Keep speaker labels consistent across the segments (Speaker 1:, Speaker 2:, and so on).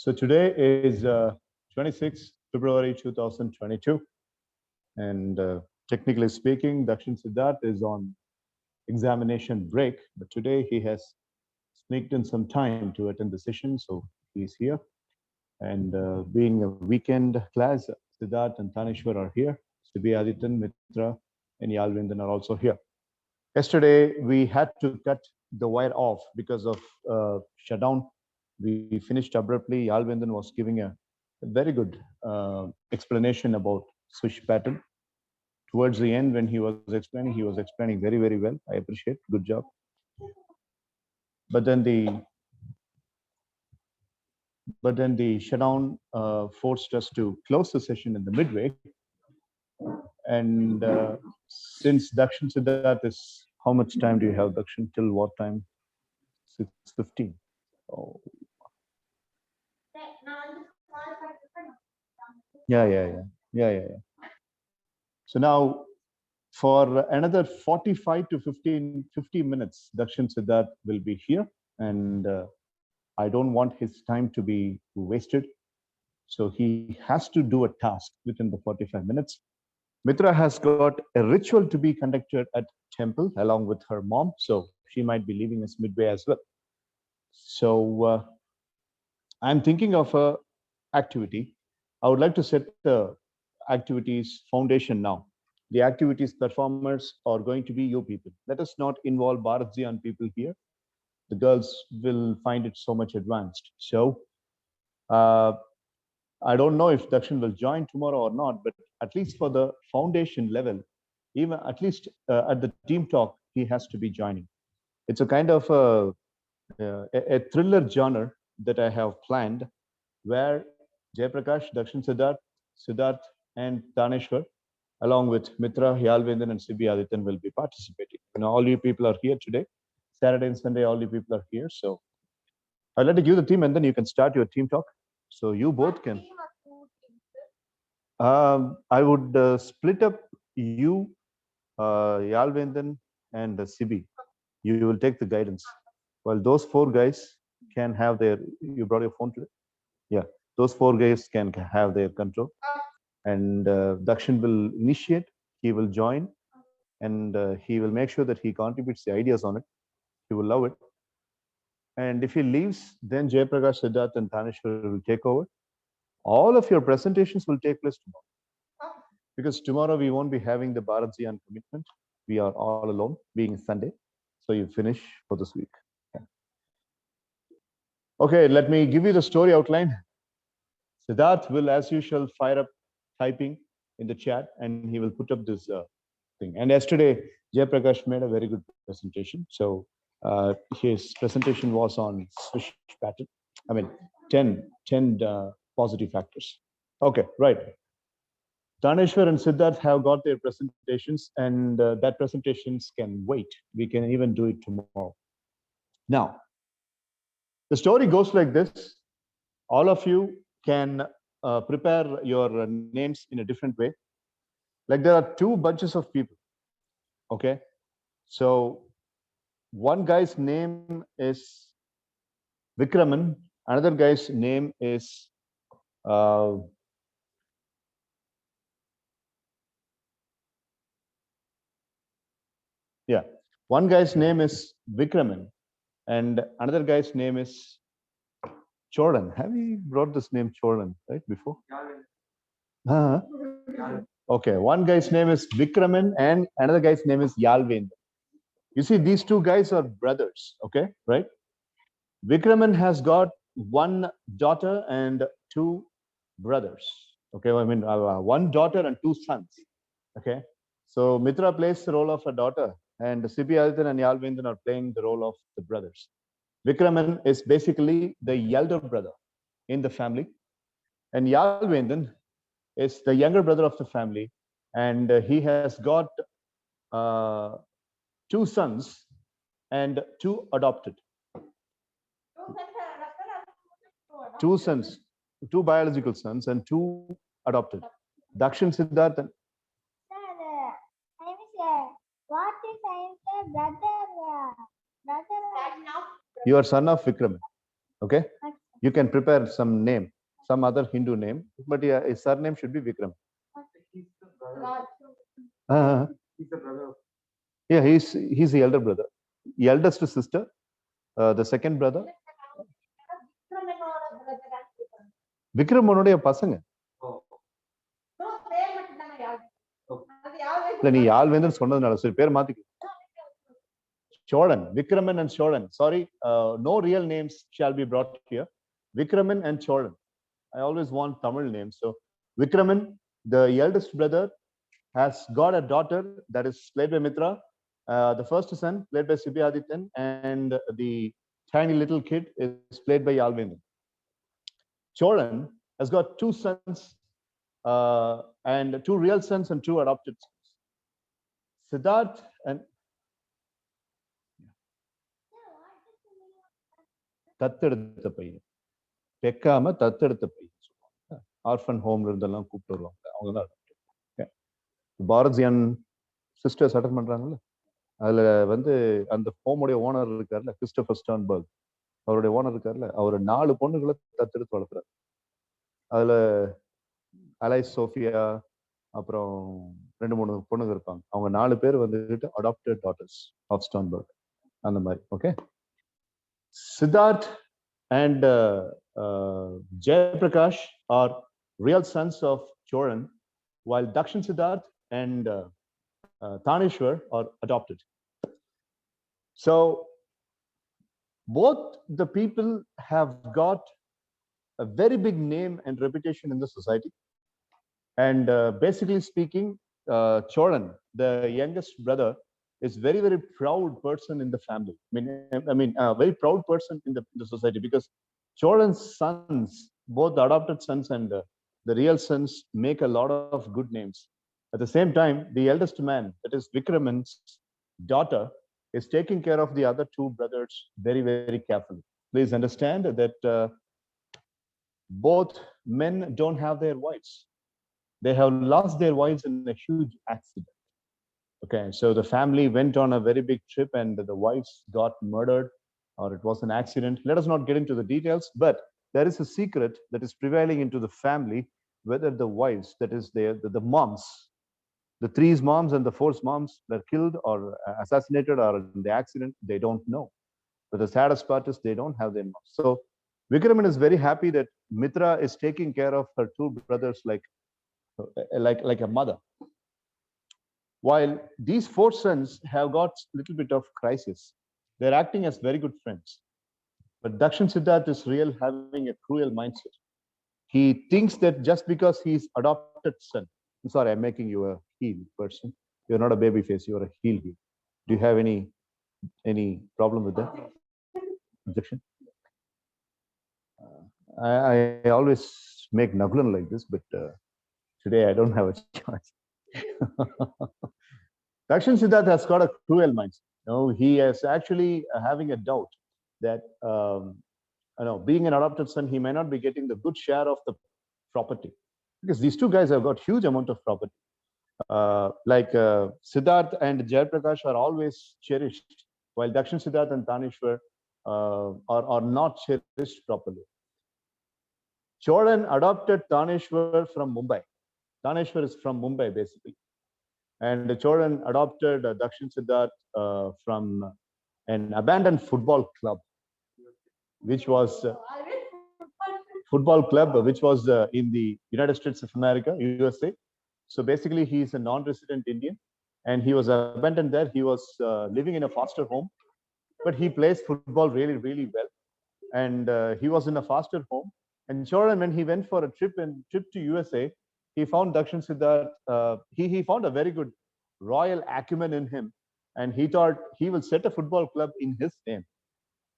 Speaker 1: So today is 26th February 2022, and technically speaking, Dakshin Siddharth is on examination break, but today he has sneaked in some time to attend the session, so he's here. And being a weekend class, Siddharth and Tanishwar are here. Sibi Aditan, Mitra, and Yalvindan are also here. Yesterday, we had to cut the wire off because of shutdown. We finished abruptly. Yalvindan was giving a very good explanation about swish pattern. Towards the end, when he was explaining very, very well. I appreciate. Good job. But then the shutdown forced us to close the session in the midway. And since Dakshin Siddharth is, how much time do you have, Dakshin? Till what time? 6:15. Oh. Yeah. So now, for another 45 to 50 minutes, Dakshin Siddharth will be here, and I don't want his time to be wasted. So he has to do a task within the 45 minutes. Mitra has got a ritual to be conducted at temple along with her mom, so she might be leaving us midway as well. So I'm thinking of a activity. I would like to set the activities foundation now. The activities performers are going to be you people. Let us not involve Bharatjian people here. The girls will find it so much advanced. So I don't know if Dakshin will join tomorrow or not, but at least for the foundation level, even at least at the team talk, he has to be joining. It's a kind of a thriller genre that I have planned, where Jayaprakash, Dakshin Siddharth, and Taneshwar, along with Mitra, Yalvindan, and Sibi Adityan, will be participating. You know, all you people are here today. Saturday and Sunday, all you people are here. So I'd like to give the team, and then you can start your team talk. So you both can. I would split up you, Yalvindan, and Sibi. You will take the guidance. While those four guys can have their. You brought your phone today? Yeah. Those four guys can have their control. And Dakshin will initiate. He will join. And he will make sure that he contributes the ideas on it. He will love it. And if he leaves, then Jayaprakash, Siddharth, and Tanishwar will take over. All of your presentations will take place tomorrow. Because tomorrow we won't be having the Bharatjian commitment. We are all alone, being Sunday. So you finish for this week. Okay, let me give you the story outline. Siddharth will, as usual, fire up typing in the chat, and he will put up this thing. And yesterday, Jayaprakash made a very good presentation. So his presentation was on swish pattern. I mean, 10 positive factors. Okay, right. Taneshwar and Siddharth have got their presentations, and that presentations can wait. We can even do it tomorrow. Now, the story goes like this. All of you can prepare your names in a different way. Like there are two bunches of people. Okay. So one guy's name is Vikraman. Another guy's name is one guy's name is Vikraman, and another guy's name is Choran. Have we brought this name Choran right before? Okay, one guy's name is Vikraman and another guy's name is Yalvind. You see, these two guys are brothers, okay, right? Vikraman has got one daughter and two brothers, okay? I mean, one daughter and two sons, okay? So Mitra plays the role of a daughter, and Sibi Adityan and Yalvindan are playing the role of the brothers. Vikraman is basically the elder brother in the family, and Yalvindan is the younger brother of the family, and he has got two sons and two adopted. Two sons, two biological sons and two adopted. Dakshin Siddharth.
Speaker 2: Sir, what is brother?
Speaker 1: You are son of Vikram. Okay? You can prepare some name, some other Hindu name, but yeah, his surname should be Vikram.
Speaker 3: He's the brother.
Speaker 1: Uh,
Speaker 3: He's the brother.
Speaker 1: yeah, he's the elder brother. The eldest sister, the second brother. விக்ரமனுடைய பசங்க இல்ல நீ யாழ்வேந்தன் சொன்னதுனால சரி பேர் மாத்திக்க Cholan, Vikraman and Cholan. Sorry, no real names shall be brought here. Vikraman and Cholan. I always want Tamil names. So Vikraman, the eldest brother, has got a daughter that is played by Mitra. The first son played by Sibi Adityan, and the tiny little kid is played by Yalvendan. Cholan has got two sons, and two real sons and two adopted sons. Siddharth and தத்தெடுத்த பையன் பெக்காம தத்தெடுத்த பையன் சொல்லுவாங்க orphan ஹோம்ல இருந்தெல்லாம் கூப்பிட்டு வருவாங்க அவங்க தான் பாரதியான் sisters attend பண்றாங்கல்ல அதுல வந்து அந்த ஹோமுடைய ஓனர் இருக்காருல்ல கிறிஸ்டோபர் ஸ்டான்பர்க் அவருடைய ஓனர் இருக்காருல்ல அவர் 4 பொண்ணுகளை தத்தெடுத்து வளர்க்குறாரு அதுல அலைஸ் சோஃபியா அப்புறம் 2-3 பொண்ணுங்க இருப்பாங்க அவங்க 4 பேர் வந்துட்டு அடாப்டட் டாட்டர்ஸ் ஆஃப் ஸ்டான்பர்க் அந்த மாதிரி okay Siddharth and Jayaprakash are real sons of Choran, while Dakshin Siddharth and Tanishwar are adopted. So both the people have got a very big name and reputation in the society. And basically speaking, Choran, the youngest brother, is very, very proud person in the family. I mean, a very proud person in the society because Choran's sons, both the adopted sons and the real sons, make a lot of good names. At the same time, the eldest man, that is Vikraman's daughter, is taking care of the other 2 brothers very, very carefully. Please understand that both men don't have their wives. They have lost their wives in a huge accident. Okay, so the family went on a very big trip and the wives got murdered or it was an accident. Let us not get into the details, but there is a secret that is prevailing into the family, whether the wives, that is the moms, the 3 moms and the 4 moms were killed or assassinated or in the accident, they don't know. But the saddest part is they don't have their moms. So Vikraman is very happy that Mitra is taking care of her 2 brothers like a mother. While these 4 sons have got a little bit of crisis, they're acting as very good friends. But Dakshin Siddharth is having a cruel mindset. He thinks that just because he's adopted son, I'm sorry, I'm making you a heel person. You're not a baby face, you're a heel. Do you have any problem with that? Objection? I always make Naglan like this, but today I don't have a choice. Dakshin Siddharth has got a cruel mindset. He is actually having a doubt that being an adopted son, he may not be getting the good share of the property because these 2 guys have got huge amount of property. Siddharth and Jayaprakash are always cherished, while Dakshin Siddharth and Tanishwar are not cherished properly. Choran adopted Tanishwar from Mumbai. Tanishwar is from Mumbai, basically. And Choran adopted Dakshin Siddharth from an abandoned football club, which was in the United States of America, USA. So basically, he is a non-resident Indian, and he was abandoned there. He was living in a foster home, but he plays football really, really well. And he was in a foster home. And Choran, when he went for a trip to USA, he found Dakshin Siddharth, he found a very good royal acumen in him, and he thought he will set a football club in his name.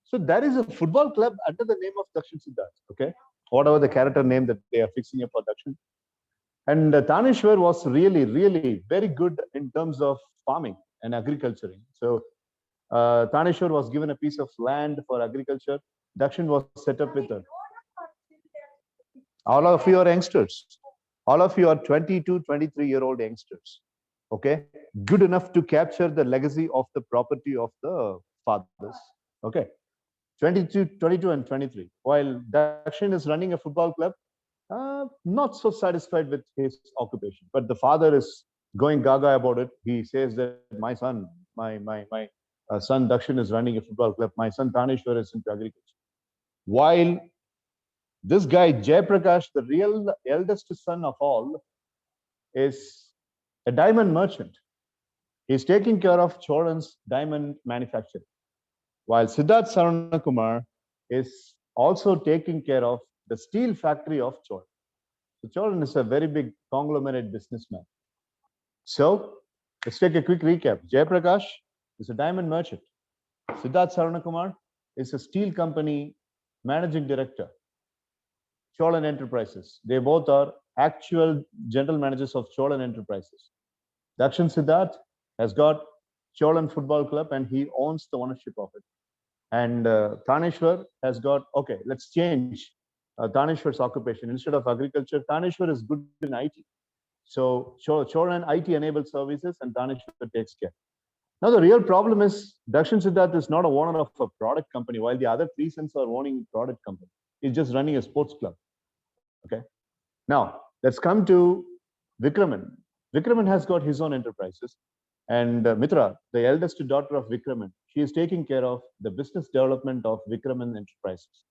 Speaker 1: So there is a football club under the name of Dakshin Siddharth, okay? Whatever the character name that they are fixing up for Dakshin. And Tanishwar was really, really very good in terms of farming and agriculturing. So Tanishwar was given a piece of land for agriculture. Dakshin was set up with her. All of you are youngsters. All of you are 22, 23-year-old youngsters. Okay, good enough to capture the legacy of the property of the fathers. Okay, 22 and 23. While Dakshin is running a football club, not so satisfied with his occupation. But the father is going gaga about it. He says that my son, my son Dakshin is running a football club. My son Tanishwar is into agriculture. While this guy Jayaprakash, the real eldest son of all, is a diamond merchant. He's taking care of Choran's diamond manufacturing, while Siddharth Saranakumar is also taking care of the steel factory of Choran. So Choran is a very big conglomerate businessman. So let's take a quick recap. Jayaprakash is a diamond merchant. Siddharth Saranakumar is a steel company managing director. Cholan Enterprises. They both are actual general managers of Cholan Enterprises. Dakshin Siddharth has got Cholan Football Club and he owns the ownership of it. And Tanishwar has got, okay, let's change Tanishwar's occupation. Instead of agriculture, Tanishwar is good in IT. So Cholan IT enabled services and Tanishwar takes care. Now the real problem is Dakshin Siddharth is not a owner of a product company, while the other three sons are owning product company. He's just running a sports club. Okay. Now let's come to Vikraman. Vikraman has got his own enterprises. And Mitra, the eldest daughter of Vikraman, she is taking care of the business development of Vikraman Enterprises.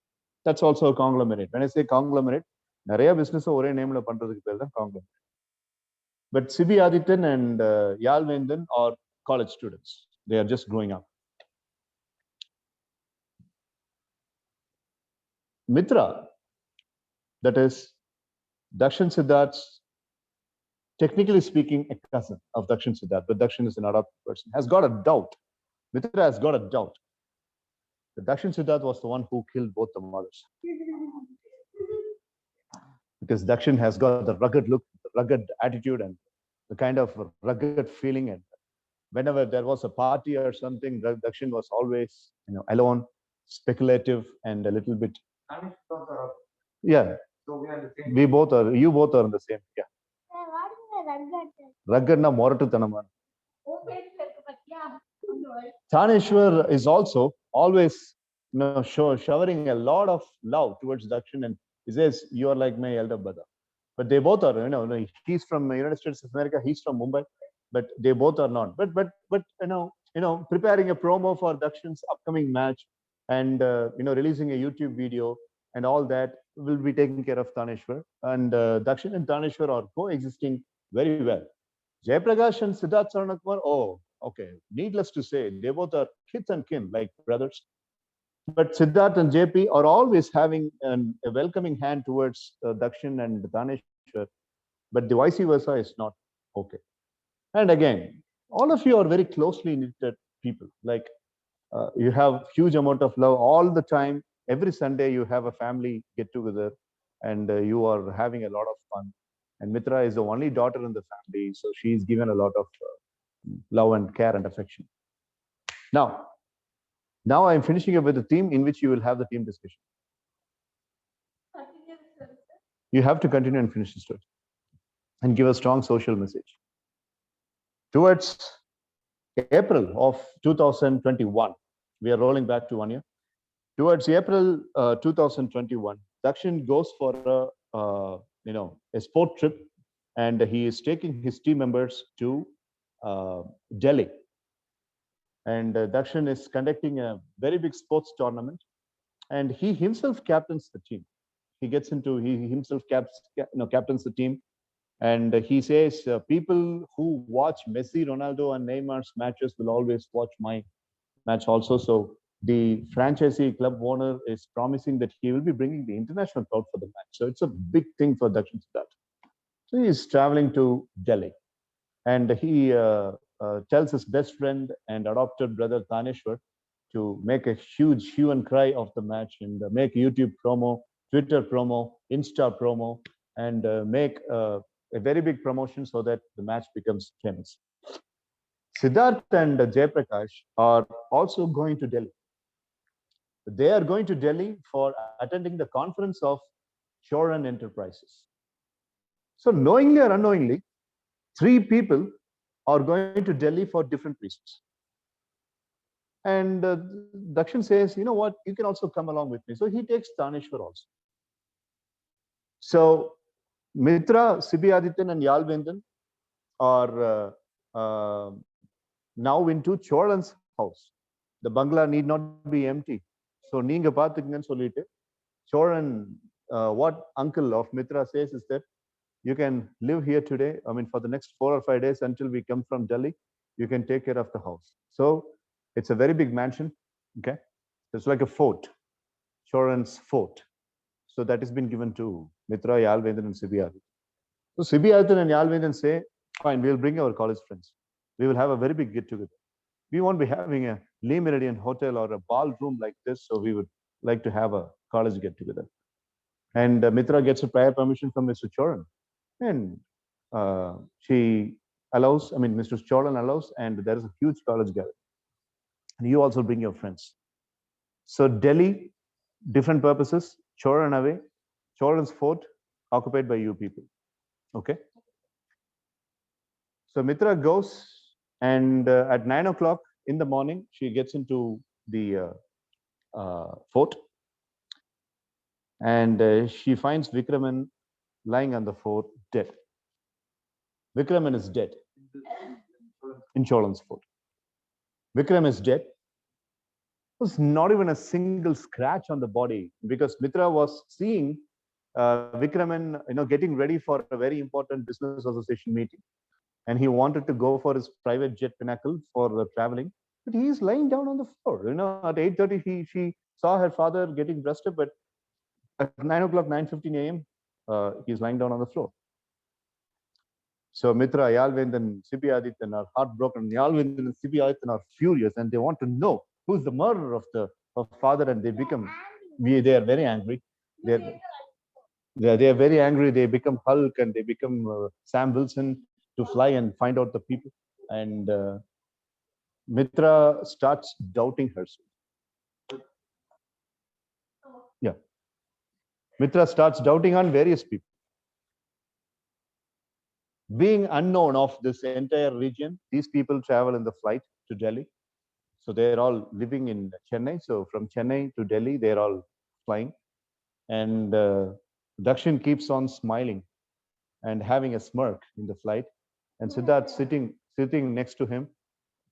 Speaker 1: That's also a conglomerate. When I say conglomerate, நிறைய business ஒரே nameல பண்றதுக்கு பேர் தான் conglomerate. But Sibi Adityan and Yalvendan are college students. They are just growing up. Mitra, that is Dakshin Siddharth's, technically speaking, a cousin of Dakshin Siddharth, but Dakshin is an adopted person, has got a doubt. Mitra has got a doubt that Dakshin Siddharth was the one who killed both the mothers. Because Dakshin has got the rugged look, the rugged attitude, and the kind of rugged feeling. And whenever there was a party or something, Dakshin was always, alone, speculative, and a little bit. Yeah.
Speaker 3: So we are the same.
Speaker 1: We both are. You both are in the same. Yeah.
Speaker 2: What is the rugged?
Speaker 1: Rugged na moratutanaman. Tanishwar is also always, showering a lot of love towards Dakshin, and he says, "You are like my elder brother." But they both are, he's from the United States of America, he's from Mumbai, but they both are not. But preparing a promo for Dakshin's upcoming match, and releasing a YouTube video and all that will be taking care of Tanishwar. And Dakshin and Tanishwar are coexisting very well. Jayaprakash and Siddharth Saranakumar, oh, okay. Needless to say, they both are kith and kin, like brothers. But Siddharth and JP are always having a welcoming hand towards Dakshin and Tanishwar, but the vice versa is not okay. And again, all of you are very closely knitted people. Like you have huge amount of love all the time. Every Sunday you have a family get together, and you are having a lot of fun. And Mitra is the only daughter in the family, so she's given a lot of love and care and affection. Now I'm finishing up with the theme in which you will have the team discussion. You have to continue and finish the story and give a strong social message. Towards April of 2021, we are rolling back to 1 year. Towards April 2021, Dakshin goes for a sport trip, and he is taking his team members to Delhi. And Dakshin is conducting a very big sports tournament, and he himself captains the team. He himself captains the team, and he says people who watch Messi, Ronaldo, and Neymar's matches will always watch my match also. So the franchisee club owner is promising that he will be bringing the international crowd for the match. So it's a big thing for Dakshin Siddharth. So he is traveling to Delhi, and he tells his best friend and adopted brother Tanishwar to make a huge hue and cry of the match, and make YouTube promo, Twitter promo, Insta promo, and make a very big promotion so that the match becomes famous. Siddharth and Jayaprakash are also going to Delhi. They are going to Delhi for attending the conference of Choran Enterprises. So knowingly or unknowingly, three people are going to Delhi for different reasons. And Dakshin says, you know what, you can also come along with me. So he takes Tanishwar also. So Mitra, Sibiadityan, and Yalvendan are now into Cholan's house. The bungalow need not be empty. So நீங்க பாத்துக்கங்கன்னு சொல்லிட்டு Cholan, what uncle of Mitra says is that you can live here today. I mean, for the next 4 or 5 days until we come from Delhi, you can take care of the house. So it's a very big mansion. Okay, it's like a fort, Cholan's fort. So that has been given to Mitra, Yalvendan, and Sibiadityan. So Sibiadityan and Yalvendan say, fine, we'll bring our college friends. We will have a very big get together. We won't be having a Lee Meridian hotel or a ballroom like this. So we would like to have a college get together. And Mitra gets a prior permission from Mr. Choran. And she allows, I mean, Mr. Choran allows, and there is a huge college gathering. And you also bring your friends. So Delhi, different purposes, Choran away, Choran's fort occupied by you people. Okay. So Mitra goes, and at 9 o'clock in the morning, she gets into the fort, and she finds Vikraman lying on the fort dead. Vikraman is dead in Cholan's fort. Vikram is dead. There's not even a single scratch on the body, because Mitra was seeing Vikraman, getting ready for a very important business association meeting, and he wanted to go for his private jet Pinnacle for traveling, but he is lying down on the floor. At 8:30, she saw her father getting dressed up, but at 9 o'clock, 9:15 a.m., he's lying down on the floor. So Mitra, Yalvendan, Sibiadityan are heartbroken. Yalvendan and Sibiadityan are furious, and they want to know who's the murderer of father, and they are very angry. They are very angry. They become Hulk, and they become Sam Wilson to fly and find out the people. And Mitra starts doubting herself. Yeah. Mitra starts doubting on various people. Being unknown of this entire region, these people travel in the flight to Delhi. So they're all living in Chennai. So from Chennai to Delhi, they're all flying. And Dakshin keeps on smiling and having a smirk in the flight. And Siddharth sitting next to him,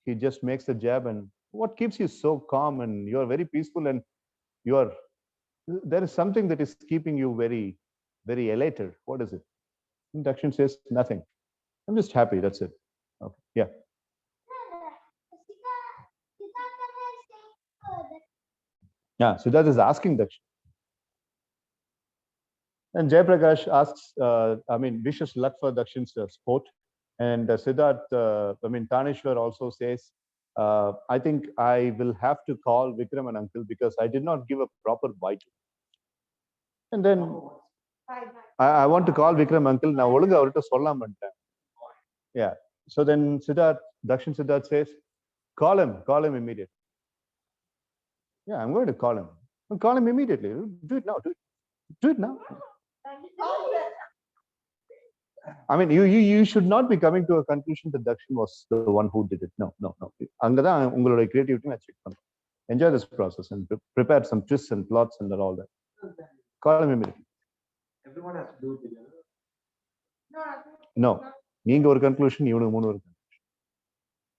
Speaker 1: he just makes a jab. And what keeps you so calm, and you're very peaceful, and there is something that is keeping you very, very elated. What is it? And Dakshin says, nothing. I'm just happy. That's it. Okay. Yeah. Yeah. Siddharth is asking Dakshin. And Jayaprakash asks, wishes luck for Dakshin's sport. And Siddharth, Tanishwar also says, I think I will have to call Vikram an uncle because I did not give a proper bite. And then I want to call Vikram uncle. Now, yeah. So then Dakshin Siddharth says, call him immediately. Yeah, I'm going to call him. I'll call him immediately. Do it now. Do it now. I mean, you should not be coming to a conclusion that Dakshin was the one who did it. No. Angada ungaloda creativity check pannu. Enjoy this process and prepare some twists and plots and all that. Call him immediately.
Speaker 3: Everyone has to do it together.
Speaker 1: No. நீங்க ஒரு conclusion, இவனுக்கு மூணு ஒரு conclusion.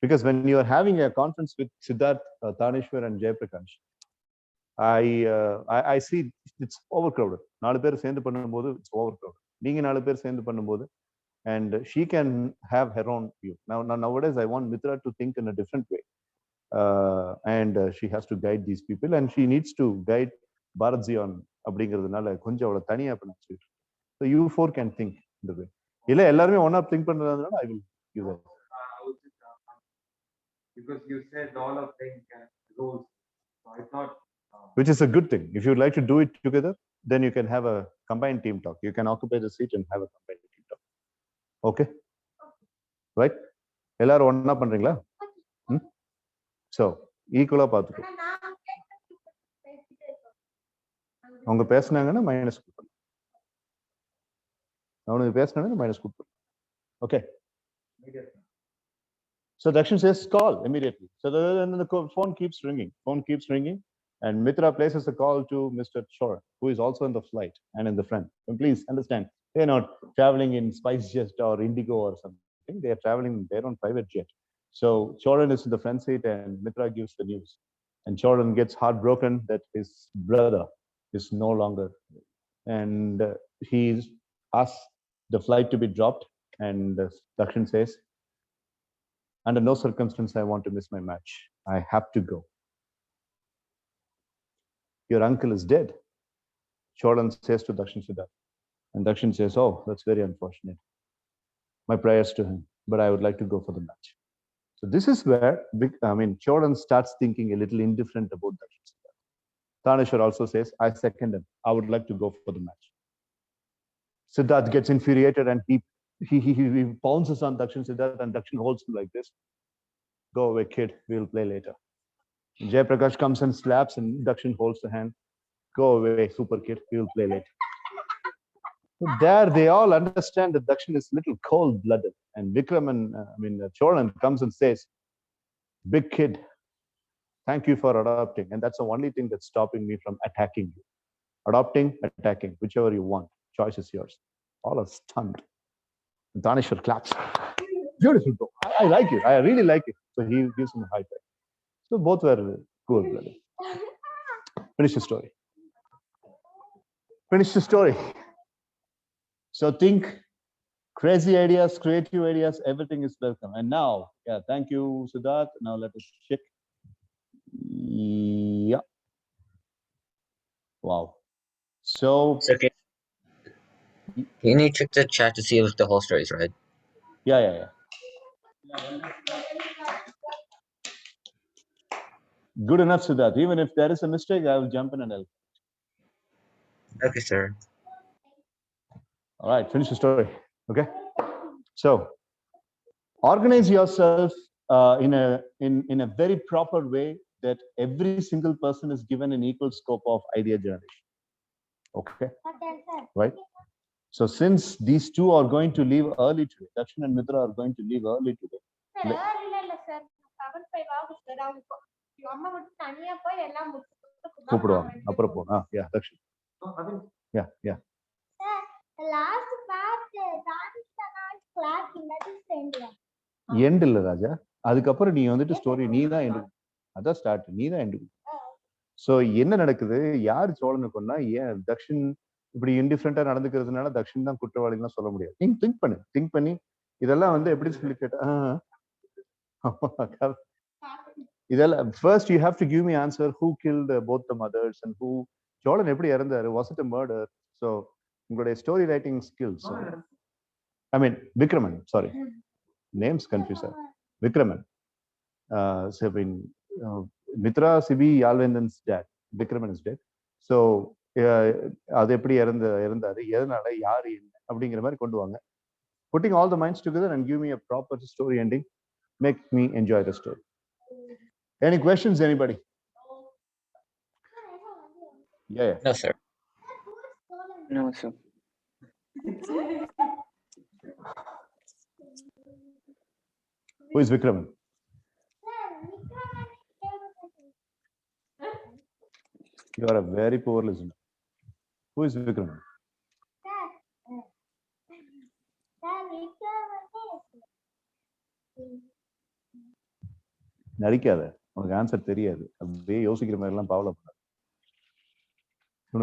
Speaker 1: Because when you are having a conference with Siddharth, Tanishwar, and Jayaprakash, I see it's overcrowded. 4 பேர் சேர்ந்து பண்ணும்போது it's overcrowded. நீங்க 4 பேர் சேர்ந்து பண்ணும்போது, and she can have her own view. Nowadays, I want Mitra to think in a different way. And she has to guide these people, and she needs to guide Bharat on அப்படிங்கிறதுனால கொஞ்சம் அவளை தனியா பண்ணிச்சு. So you four can think the way. இல்ல எல்லாருமே ஒண்ணா think பண்றதுனால I will give that.
Speaker 3: Because you said all of them can rules. So I thought.
Speaker 1: Which is a good thing. If you'd like to do it together, then you can have a combined team talk. You can occupy the seat and have a combined team talk. Okay? Right? எல்லாரும் ஒண்ணா பண்றீங்களா? So ஈக்குவலா பாத்துக்கோ. அவங்க பேசுனாங்கன்னா minus கொடுப்பேன். அவனுக்கு பேசினாங்கன்னா minus கொடுப்பேன். Okay? So Dakshin says, call immediately. So then the phone keeps ringing. And Mitra places a call to Mr. Choran, who is also in the flight and in the front. And please understand, they're not traveling in SpiceJet or Indigo or something. They are traveling their own private jet. So Choran is in the front seat and Mitra gives the news. And Choran gets heartbroken that his brother is no longer. And he asks the flight to be dropped. And Dakshin says, under no circumstance I want to miss my match. I have to go. Your uncle is dead, Choran says to Dakshin Siddharth. And Dakshin says, oh, that's very unfortunate. My prayers to him, but I would like to go for the match. So this is where, Choran starts thinking a little indifferent about Dakshin Siddharth. Taneshwar also says, I second him. I would like to go for the match. Siddharth gets infuriated and he pounces on Dakshin Siddharth and Dakshin holds him like this. Go away, kid. We'll play later. Jayaprakash comes and slaps and Dakshin holds the hand. Go away, super kid. We'll play later. So there they all understand that Dakshin is a little cold-blooded. And Vikram and Choran comes and says, big kid, thank you for adopting. And that's the only thing that's stopping me from attacking you. Adopting, attacking, whichever you want. Choice is yours. All are stunned. Daneshwar claps. Beautiful, bro. I like it. I really like it. So he gives him a high five. So both were cool-blooded. Finish the story. Finish the story. So think crazy ideas, creative ideas, everything is welcome. And now, yeah, thank you, Siddharth. Now let us check. Yeah. Wow. So,
Speaker 4: okay. You need to check the chat to see if the whole story is right.
Speaker 1: yeah. Good enough, Siddharth. Even if there is a mistake, I will jump in and help.
Speaker 4: Okay, sir.
Speaker 1: All right, finish the story. Okay. So, organize yourself in a very proper way that every single person is given an equal scope of idea generation. Okay. Right. So since these two are going to leave early today, Dakshin and Mitra are going to leave early today. கூப்பிடுவாங்க அப்புறம் போ yeah Dakshin. Yeah.
Speaker 2: Last part class இல்ல
Speaker 1: end இல்ல ராஜா, அதுக்கப்புறம் நீ வந்துட்டு story நீ தான் எண்டு. அதான் ஸ்டார்ட், நீ தான் எண்டு. ஸோ என்ன நடக்குது, யார் சோழனை கொன்னா, ஏன் தக்ஷின் இப்படி இன்டிஃபரெண்டா நடந்துக்கிறதுனால தக்ஷின் தான் குற்றவாளிலாம் சொல்ல முடியாது. நீங்க திங்க் பண்ணி இதெல்லாம் வந்து எப்படி சொல்லி கேட்டா இதெல்லாம் first you have to give me answer. Who killed both the mothers and who Cholan எப்படி இறந்தாரு, was it a murder? So உங்களுடைய story writing skills, Vikraman, sorry names confuse ஆகுது. Vikraman, Mitra Sibi Yalvendan's dad, Vikraman is dead. So அது எப்படி இறந்தாரு, எதனால, யாரு, என்ன அப்படிங்கிற மாதிரி கொண்டு வாங்க. Putting all the minds together and give me a proper story ending. Make me enjoy the story. Any questions, anybody? Yeah.
Speaker 4: No, sir.
Speaker 5: No, sir.
Speaker 1: Who is Vikraman? You are a very poor listener. Who is Vikraman? நடிக்காத, உனக்கு answer தெரியாது. அப்படியே யோசிக்கிற மாதிரி எல்லாம் பாவல பண்ணாது.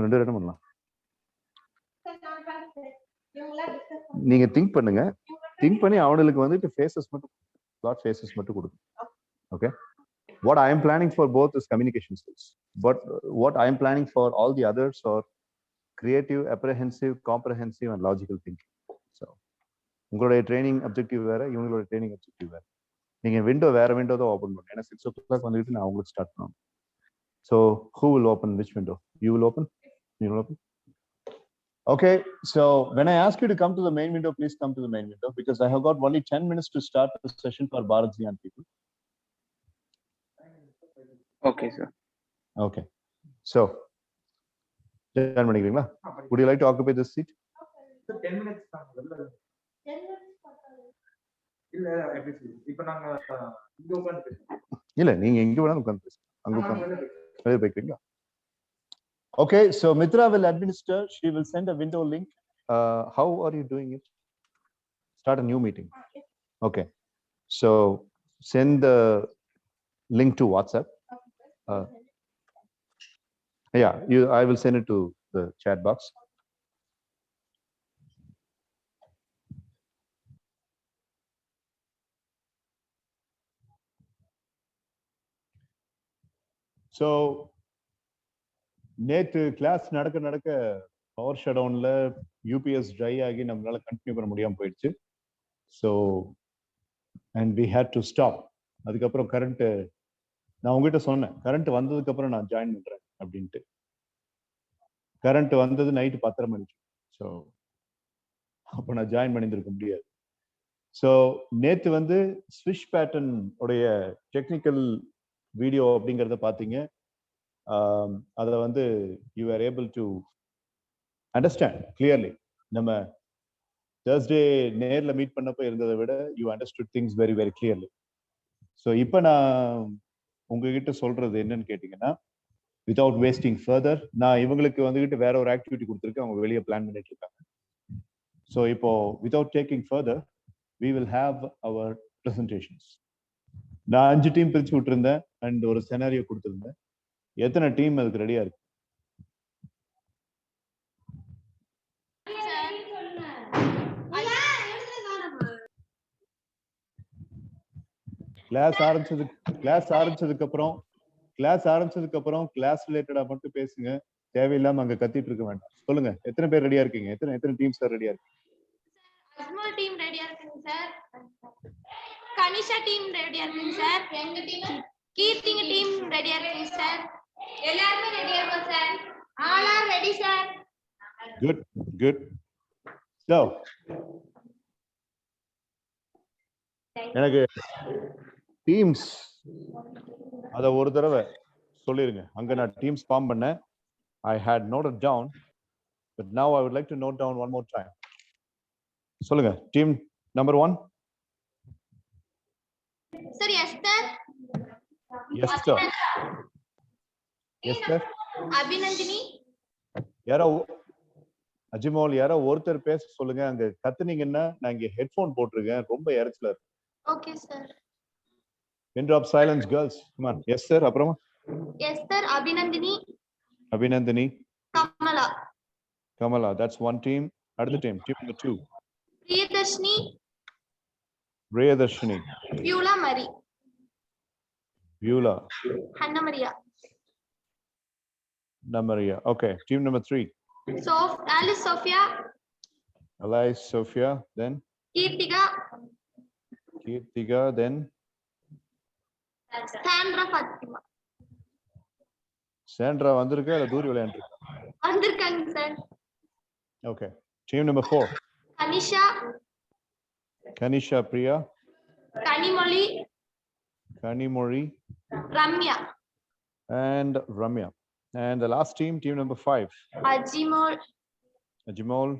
Speaker 1: ரெண்டு பண்ணலாம். நீங்க திங்க் பண்ணுங்க, திங்க் பண்ணி அவனுக்கு வந்துட்டு ஃபேஸஸ் மட்டும், பிளாட் ஃபேஸஸ் மட்டும் கொடுங்க. Okay. What I am planning for both is communication skills, but what I am planning for all the others are creative, apprehensive, comprehensive and logical thinking. So உங்களுடைய training objective வேற, இவங்களோட training objective வேற. நீங்க window வேற window தான் open பண்ணுங்க. ஏன்னா 6 o'clock வந்துட்டு நான் உங்களுக்கு ஸ்டார்ட் பண்ணணும். So who will open which window? You will open? You will open? Okay, so when I ask you to come to the main window, please come to the main window, because I have got only 10 minutes to start the session for Bharat Ziyan people.
Speaker 5: Okay, sir.
Speaker 1: Okay, so would you like to occupy this seat?
Speaker 3: 10 minutes. இல்ல எப்படி சொல்றது? இப்ப நாங்க இங்க உட்கார்ந்து பேசுறோம்.
Speaker 1: இல்ல நீங்க எங்க வேணாலும் உட்கார்ந்து பேசுங்க. அங்க
Speaker 3: நாங்க
Speaker 1: உட்கார்ந்து
Speaker 3: வெளில பேசுறோம்.
Speaker 1: வெளிய போய்க்கிறீங்களா? Okay, so Mitra will administer. She will send a window link. How are you doing it? Start a new meeting. Okay, so send the link to WhatsApp. Yeah, I will send it to the chat box. So நேத்து class நடக்க power shut டவுன்ல UPS dry ஆகி நம்மளால continue பண்ண முடியாம போயிடுச்சு. So and we had to stop. அதுக்கப்புறம் current நான் உங்ககிட்ட சொன்னேன், கரண்ட் வந்ததுக்கு அப்புறம் நான் ஜாயின் பண்றேன் அப்படின்ட்டு. கரண்ட் வந்தது நைட்டு 10:30 மணிக்கு. ஸோ அப்போ நான் ஜாயின் பண்ணியிருக்க முடியாது. ஸோ நேத்து வந்து ஸ்விஷ் பேட்டர்ன் உடைய டெக்னிக்கல் வீடியோ அப்படிங்கிறத பார்த்தீங்க. அதை வந்து you are able to understand clearly. நம்ம தேர்ஸ்டே நேர்ல மீட் பண்ணப்போ இருந்ததை விட you understood things very very clearly. So இப்போ நான் உங்ககிட்ட சொல்றது என்னன்னு கேட்டீங்கன்னா, வித்வுட் வேஸ்டிங் ஃபர்தர், நான் இவங்களுக்கு வந்துகிட்டு வேற ஒரு ஆக்டிவிட்டி கொடுத்துருக்கேன், அவங்க வெளியே பிளான் பண்ணிட்டு இருக்காங்க. ஸோ இப்போ without taking further we will have our presentations. நான் 5 டீம் பிரிச்சு விட்டுருந்தேன் அண்ட் ஒரு செனாரியோ கொடுத்துருந்தேன். எத்தனை டீம் அதுக்கு ரெடியா இருக்கு? கிளாஸ் ஆரம்பிச்சதுக்கு அப்புறம் கிளாஸ் ரிலேட்டடா மட்டும் பேசுங்க. தேவையில்லாம அங்க கத்திட்டு இருக்க வேண்டாம். சொல்லுங்க, எத்தனை பேர் ரெடியா இருக்கீங்க? எத்தனை டீம் சார் ரெடியா இருக்கு?
Speaker 6: அஸ்மல் டீம் ரெடியா இருக்குங்க சார். கனிஷா டீம் ரெடியா இருக்குங்க சார். எங்க டீம் கீர்த்திங்க டீம் ரெடியா இருக்குங்க சார். எல்லாரும் ரெடியா இருக்கோம் sir. All are ready sir.
Speaker 1: Good. So எனக்கு டீம்ஸ் அத ஒரு தடவை சொல்லிருங்க. அங்க நான் டீம்ஸ் ஃபார்ம் பண்ணேன். I had noted down, but now I would like to note down one more time. சொல்லுங்க, team number 1.
Speaker 6: Sir Esther. Abhinandini.
Speaker 1: யாரோ அஜிமோல், யாரோ ஒருத்தர் பேச சொல்லுங்க. அங்க கத்துனீங்கன்னா நான் இங்க ஹெட்போன் போட்டிருக்கேன், ரொம்ப இறைச்சலா இருக்கு.
Speaker 6: Okay sir.
Speaker 1: Pin drop silence girls. Come on. Yes sir. அப்புறமா
Speaker 6: Esther, Abhinandini,
Speaker 1: Kamala. That's one team. அடுத்த team number 2. Priyadarshini. Viola.
Speaker 6: Hannah Maria.
Speaker 1: Okay. Team number 3. Alice Sophia. Then Kirtiga. Then Sandra வந்திருக்கா இல்ல தூரி விளையாண்டிருக்கா?
Speaker 6: வந்திருக்காங்க sir.
Speaker 1: Okay. Team number 4. Kanisha Priya. Kanimoli. And Ramya. And the last team number 5. Ajimol.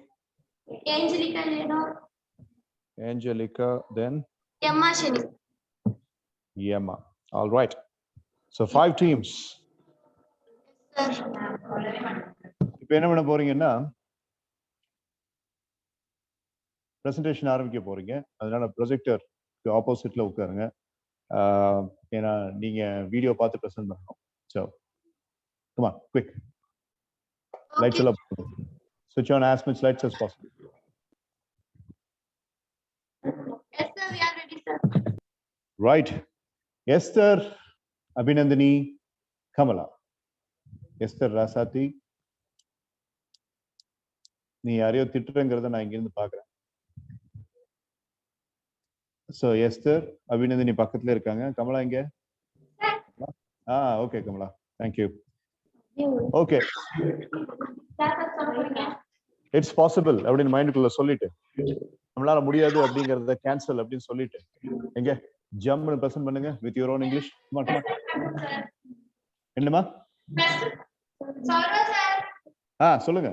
Speaker 1: Angelica. Then Yema. All right. So 5 teams. இப்போ என்ன பண்ண போறீங்கன்னா, presentation ஆரம்பிக்க போறீங்க. அதனால ப்ரொஜெக்டருக்கு ஆப்போசிட்ல உட்காருங்க. ஏன்னா நீங்க வீடியோ பார்த்து பிரசன்ட் பண்ணணும். So come on, quick. Lights all up. Switch on as much lights as possible.
Speaker 6: Yes sir, we are ready sir.
Speaker 1: Right. Esther, Abhinandini, Kamala. Esther Rasati. நீ யாரையோ திட்டுறங்கிறத நான் இங்கிருந்து பாக்குறேன். So Esther, Abhinandini பக்கத்துல இருக்காங்க. கமலா இங்க? Okay Kamala. Thank you. Okay. It's possible அப்படின்னு மைண்டுக்குள்ள சொல்லிட்டு, நம்மளால முடியாது அப்படிங்கறத கேன்சல் அப்படின்னு சொல்லிட்டு, எங்க ஜம்னு பிரசன்ட் பண்ணுங்க with your own English. Come on. என்னமா? சொல்லுங்க.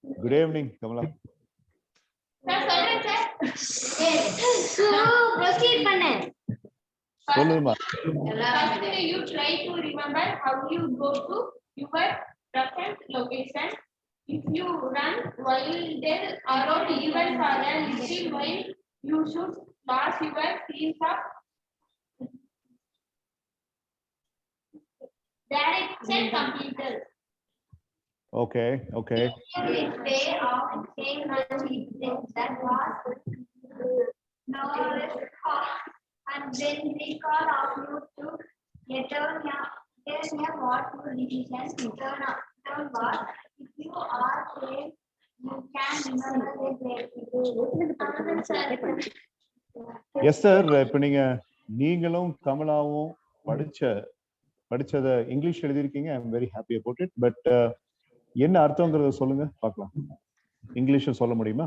Speaker 1: Good evening, Kamala.
Speaker 6: Sir, சொல்றேன் sir. Proceed பண்ணு.
Speaker 1: சொல்லுமா.
Speaker 6: First, you try to remember how you go to your present location. If you run while there around even for a little while, you should lose your sense of direction completely.
Speaker 1: Okay, okay.
Speaker 6: Day of saying that was no and then recall of you to return what your decision return what if you are there you can remember the
Speaker 1: Yes, sir. இப்போ நீங்களும் கமலாவும் படிச்சத English எழுதியிருக்கீங்க. I am very happy about it. But என்ன அர்த்தங்கிறத சொல்லுங்க பார்க்கலாம். இங்கிலீஷ்ல சொல்ல முடியுமா?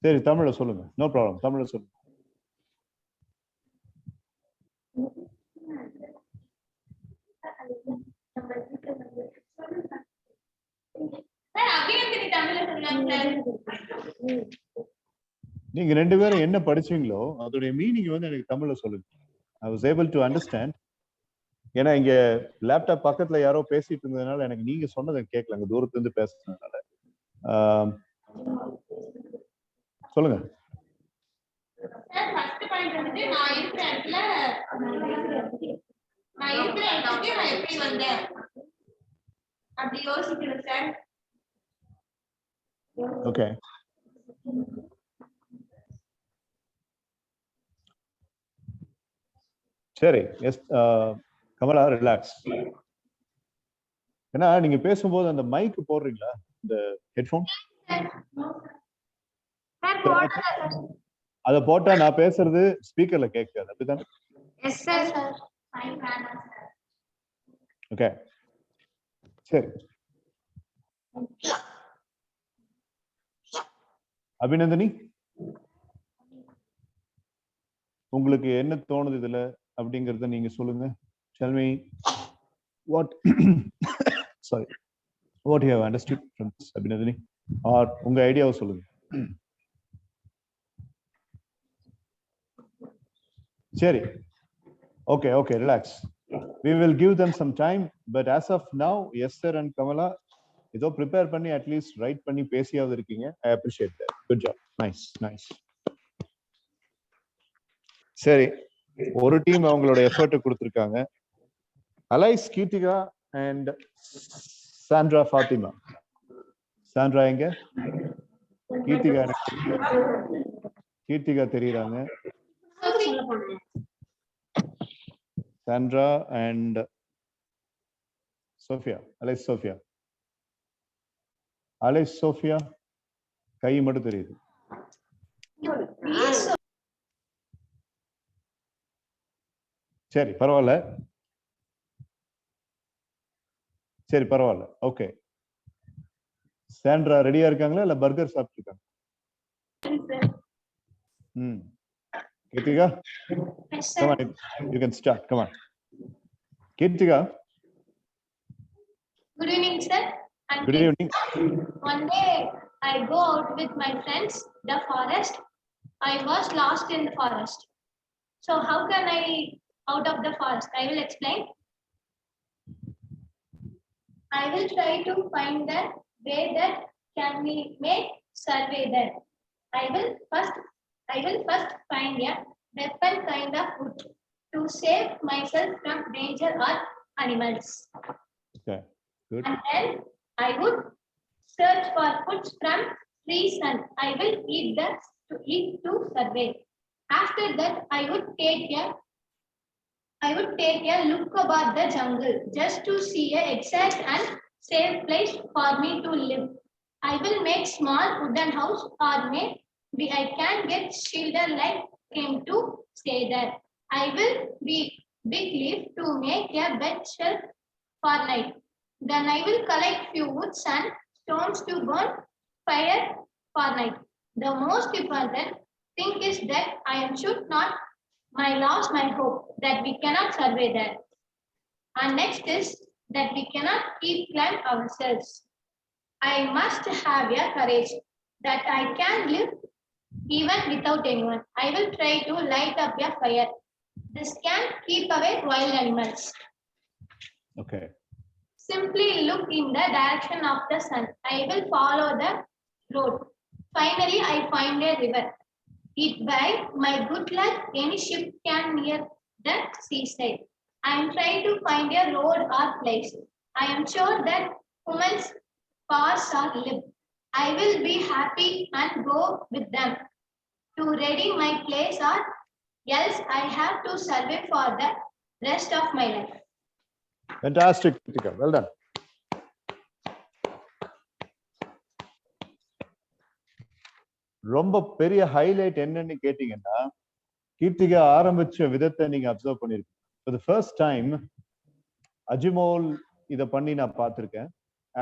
Speaker 1: சரி, தமிழ்ல சொல்லுங்க. நோ ப்ராப்ளம், தமிழ்ல சொல்லுங்க. நீங்க ரெண்டு பேரும் என்ன படிச்சீங்களோ அதோட மீனிங் எனக்கு தமிழ்ல சொல்லுங்க. I was able to understand. ஏன்னா இங்க லேப்டாப் பக்கத்துல யாரோ பேசிட்டு இருந்ததுனால எனக்கு நீங்க சொன்னதை கேட்கல, அங்க தூரத்துல இருந்து பேசுறதுனால. சொல்லுங்க.
Speaker 6: ஃபர்ஸ்ட் பாயிண்ட் வந்து நான் இருக்கிற இடத்துல நான் எப்படி வந்தேன் அப்படி யோசிக்கிறேன் சார்.
Speaker 1: ஓகே. சரி, எஸ் கமலா, ரிலாக்ஸ். ஏன்னா நீங்க பேசும்போது அந்த மைக் போடுறீங்களா, இந்த ஹெட்ஃபோன்? அத போட்டா நான் பேசுறது ஸ்பீக்கர்ல கேட்காது, அப்படிதானே?
Speaker 6: Yes sir.
Speaker 1: ஓகே, சரி. அபிநந்தினி, உங்களுக்கு என்ன தோணுது இதுல அப்படிங்கறத நீங்க சொல்லுங்க. Tell me what sorry, what you have understood from this, Abhinandini, or உங்க ஐடியாவை சொல்லுங்க. சரி, okay, okay, relax. We will give them some time, but as of now, yes sir and Kamala, இதோ prepare பண்ணி at least write பண்ணி பேசியாவது இருக்கீங்க. I appreciate that. Good job. Nice, nice. சரி, ஒரு டீம் அவங்களோட எஃபர்ட் கொடுத்திருக்காங்க. Alice Keerthika and Sandra Fathima. Sandra எங்க? கீர்த்திகா தெரியுறாங்க. Sandra and Sophia. Alice Sophia. Alice Sophia கை மட்டும் தெரியுது. சரி, பரவாயில்ல. சரி, பரவாயில்ல. ஓகே. சாண்ட்ரா ரெடியா இருக்காங்களா இல்ல burger சாப்பிட்டுருக்காங்க? Kirtika, come on, you can start. Come on, Kirtika.
Speaker 6: Good evening, sir.
Speaker 1: Good evening.
Speaker 6: One day I go out with my friends, the forest. I was lost in the forest. So how can I out of the forest? I will explain. I will try to find the way that can we make survey there. I will first find a weapon kind of wood to save myself from danger or animals.
Speaker 1: Okay, good.
Speaker 6: And then I would search for foods from trees and I will eat to survey. After that, I would take a look about the jungle just to see an exact and safe place for me to live. I will make small wooden house or maybe I can get shelter like him to stay there. I will be big leaf to make a bed shelf for night. Then I will collect few woods and stones to burn fire for night. The most important thing is that I should not lost my hope that we cannot survey there. And next is that we cannot keep climb ourselves. I must have a courage that I can live even without anyone. I will try to light up a fire. This can keep away wild animals.
Speaker 1: Okay.
Speaker 6: Simply look in the direction of the sun. I will follow the road. Finally, I find a river. It by my good luck, any ship can near the seaside. I am trying to find a road or place. I am sure that humans pass or live. I will be happy and go with them to ready my place, or else I have to survive for the rest of my life.
Speaker 1: Fantastic, Kritika. Well done. ரொம்ப பெரிய highlight என்னன்னு கேட்டீங்கன்னா கீர்த்திகா ஆரம்பிச்ச விதத்தை நீங்க observe பண்ணிருக்கீங்க. For the first time அஜிமோல் இத பண்ணி நான் பார்த்திருக்கேன்.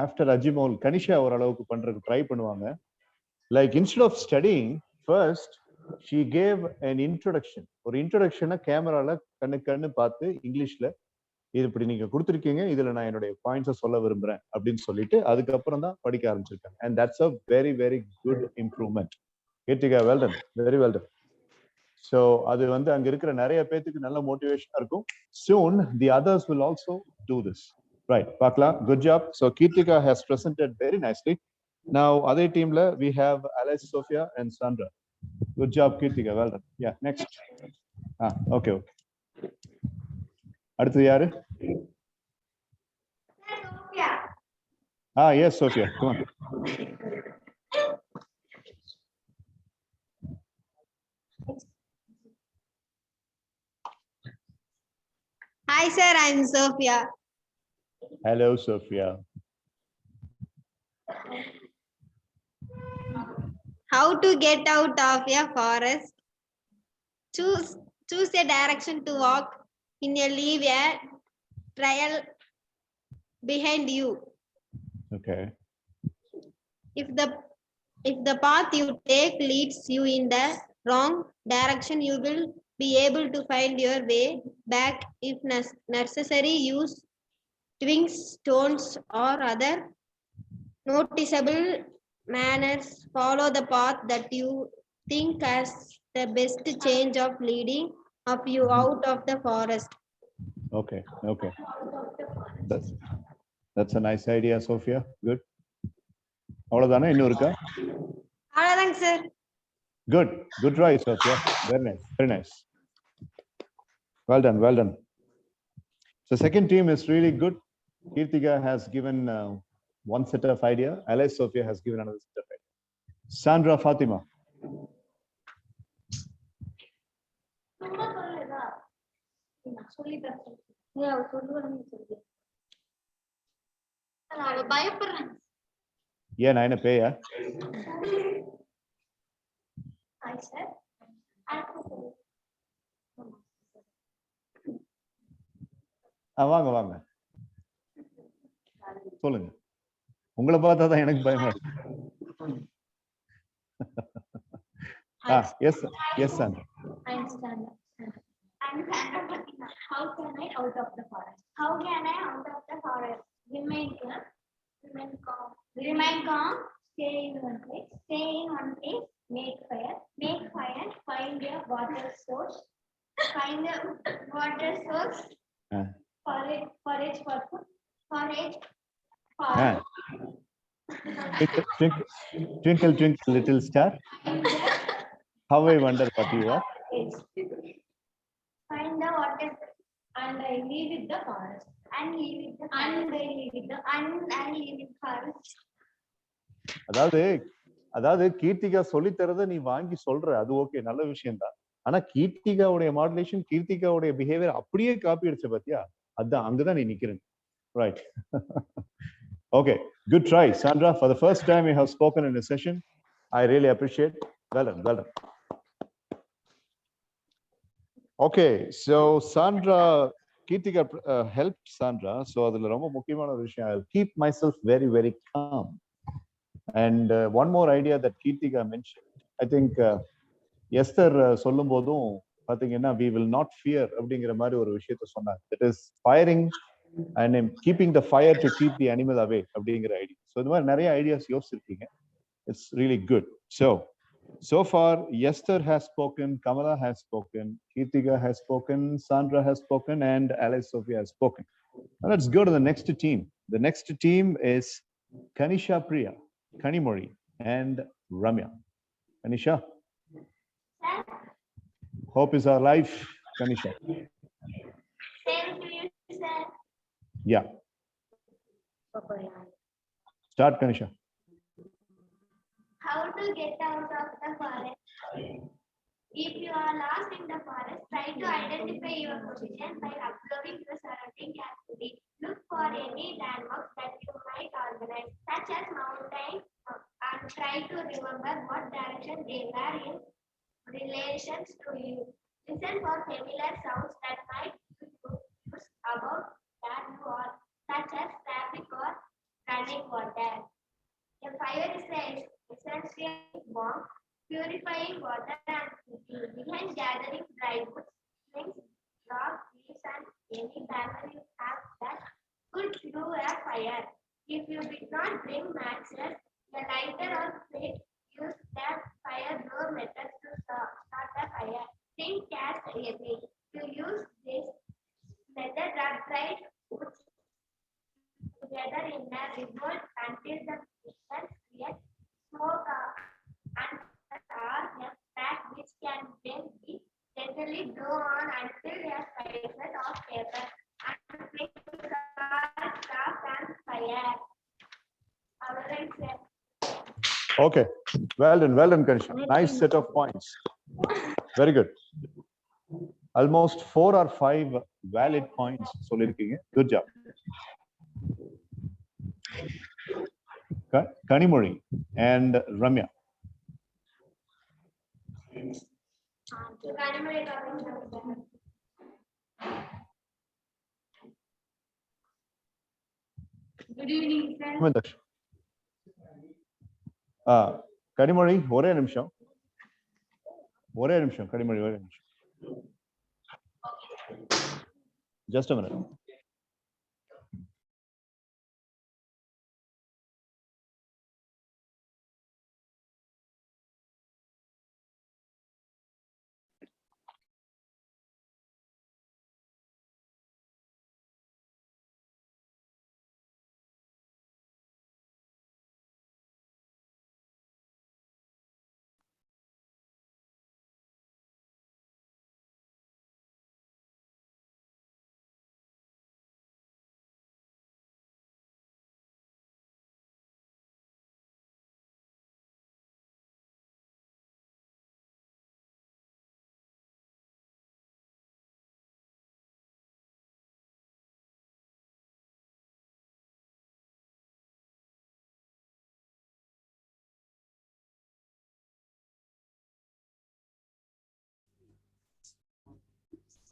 Speaker 1: ஆஃப்டர் அஜிமோல் கனிஷா ஓரளவுக்கு பண்றதுக்கு ட்ரை பண்ணுவாங்க. Like instead of studying first she gave an introduction. ஒரு இன்ட்ரோடக்ஷனை கேமரால கண்ணு பார்த்து இங்கிலீஷ்ல இது இப்படி நீங்க கொடுத்துருக்கீங்க, இதுல நான் என்னுடைய பாயிண்ட்ஸை சொல்ல விரும்புறேன் அப்படின்னு சொல்லிட்டு அதுக்கப்புறம் தான் படிக்க ஆரம்பிச்சிருக்காங்க. And that's a very very good improvement. கேட்டிகா, well done, very well done. So அது வந்து அங்க இருக்கிற நிறைய பேத்துக்கு நல்ல மோட்டிவேஷனா இருக்கும். Soon the others will also do this. Right, பார்க்கலாம். Good job. So Kirtika has presented very nicely. Now other teamல we have Alice, Sophia and Sandra. Good job, Kirtika. Well done. Yeah, next. Okay. அடுத்து யாரு? Yes, Sophia. Come on.
Speaker 7: Hi, sir. I'm Sophia.
Speaker 1: Hello, Sophia.
Speaker 7: How to get out of a forest? Choose a direction to walk in, a leave a trail behind you.
Speaker 1: Okay.
Speaker 7: If the path you take leads you in the wrong direction, you will be able to find your way back. If necessary, use twigs, stones, or other noticeable manners. Follow the path that you think has the best chance of leading of you out of the forest.
Speaker 1: Okay. That's a nice idea, Sophia. Good. அவ்வளவுதானே? இன்னும் இருக்கா?
Speaker 7: அவ்வளவுதாங்க sir.
Speaker 1: Good try, Sophia. Very nice. Well done. So second team is really good. Kirtika has given one set of idea. Alice, Sophia has given another set of idea. Sandra, Fatima. ஏன் நான் என்ன பேயா? வாங்க சொல்லுங்க. உங்களை பார்த்தா தான் எனக்கு பயமா இருக்கு. Yes, Sandra.
Speaker 6: I'm Sandra. How can I out of the forest? How can I out of the forest? Remain calm. Stay in one place. Make fire. Find a water source. Forage for food.
Speaker 1: Twinkle, little star. How I wonder what you are.
Speaker 6: Find the water and I live with the forest. And I live with the forest.
Speaker 1: அதாவது கீர்த்திகா சொல்லி தரத நீ வாங்கி சொல்ற, அது okay, நல்ல விஷயம் தான். ஆனா கீர்த்திகாவுடைய மாடுலேஷன், கீர்த்திகாவுடைய பிஹேவியர் அப்படியே காப்பி அடிச்ச பாத்தியா? அதான் அங்கதான் நீ நிக்கிறேன். Right. Okay, good try, Sandra. For the first time you have spoken in a session. I really appreciate. Well done. Okay, so Sandra, Kirtika helped Sandra. So adula romba mukkiyamaana vishayam, I'll keep myself very very calm. And one more idea that Kirtika mentioned, I think Esther சொல்லும்போதும் பாத்தீங்கன்னா we will not fear அப்படிங்கிற மாதிரி ஒரு விஷயத்தை சொன்னாங்க. That is firing and I'm keeping the fire to keep the animal away அப்படிங்கிற idea. So இந்த மாதிரி நிறைய ideas யோசிச்சிருக்கீங்க. It's really good. So far, Esther has spoken, Kamala has spoken, Kirtika has spoken, Sandra has spoken, and Alice Sophia has spoken. Now let's go to the next team. The next team is Kanisha Priya, Kanimori, and Ramya. Kanisha, hope is our life. Kanisha.
Speaker 6: Same to you, sir.
Speaker 1: Yeah. Start, Kanisha.
Speaker 6: How to get out of the forest? If you are lost in the forest, try to identify your position by observing the surrounding carefully. Look for any landmarks that you might organize, such as mountains, and try to remember what direction they were in relation to you. Listen for familiar sounds that might be used about where you are, such as traffic or running water. A fire is an essential bomb, purifying water and cooking. Behind gathering dry wood, strings, logs, leaves, and any paper you have that could through a fire. If you did not bring matches, a lighter or plate, use that fire door method to start a fire. Think cast away. To use this method, rub dried wood together in a revolt until the pistons create smoke and are a pack which can then be gently blow on until they are spices of paper and make soft and fire. Alright, sir.
Speaker 1: Okay. Well done, Kanisha. Nice set of points. Very good. Almost 4 or 5 valid points. சொல்லிருக்கீங்க. Good job. Kanimori and Ramya.
Speaker 6: Good evening, sir.
Speaker 1: Kanimori, ஒரே நிமிஷம். Kanimori, ஒரே நிமிஷம். Just a minute.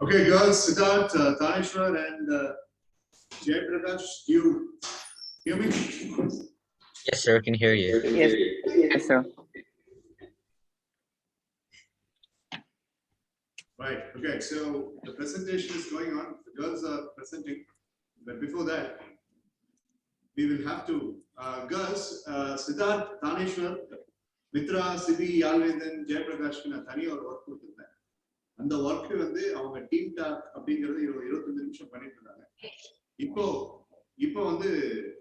Speaker 1: Okay, girls, Siddharth, Tanishwar, and Jay Prakash, you hear me?
Speaker 4: Yes, sir, I can hear you.
Speaker 5: Yes, yes, sir.
Speaker 1: Right, okay, so the presentation is going on. The girls are presenting, but before that, we will have to, girls, Siddharth, Tanishwar, Mitra, Sibi, Yalvendan, Jay Prakash, Thani, or work with them. அந்த work வந்து அவங்க team talk அப்படிங்கறது 25 நிமிஷம் பண்ணிட்டு இருந்தாங்க. இப்போ வந்து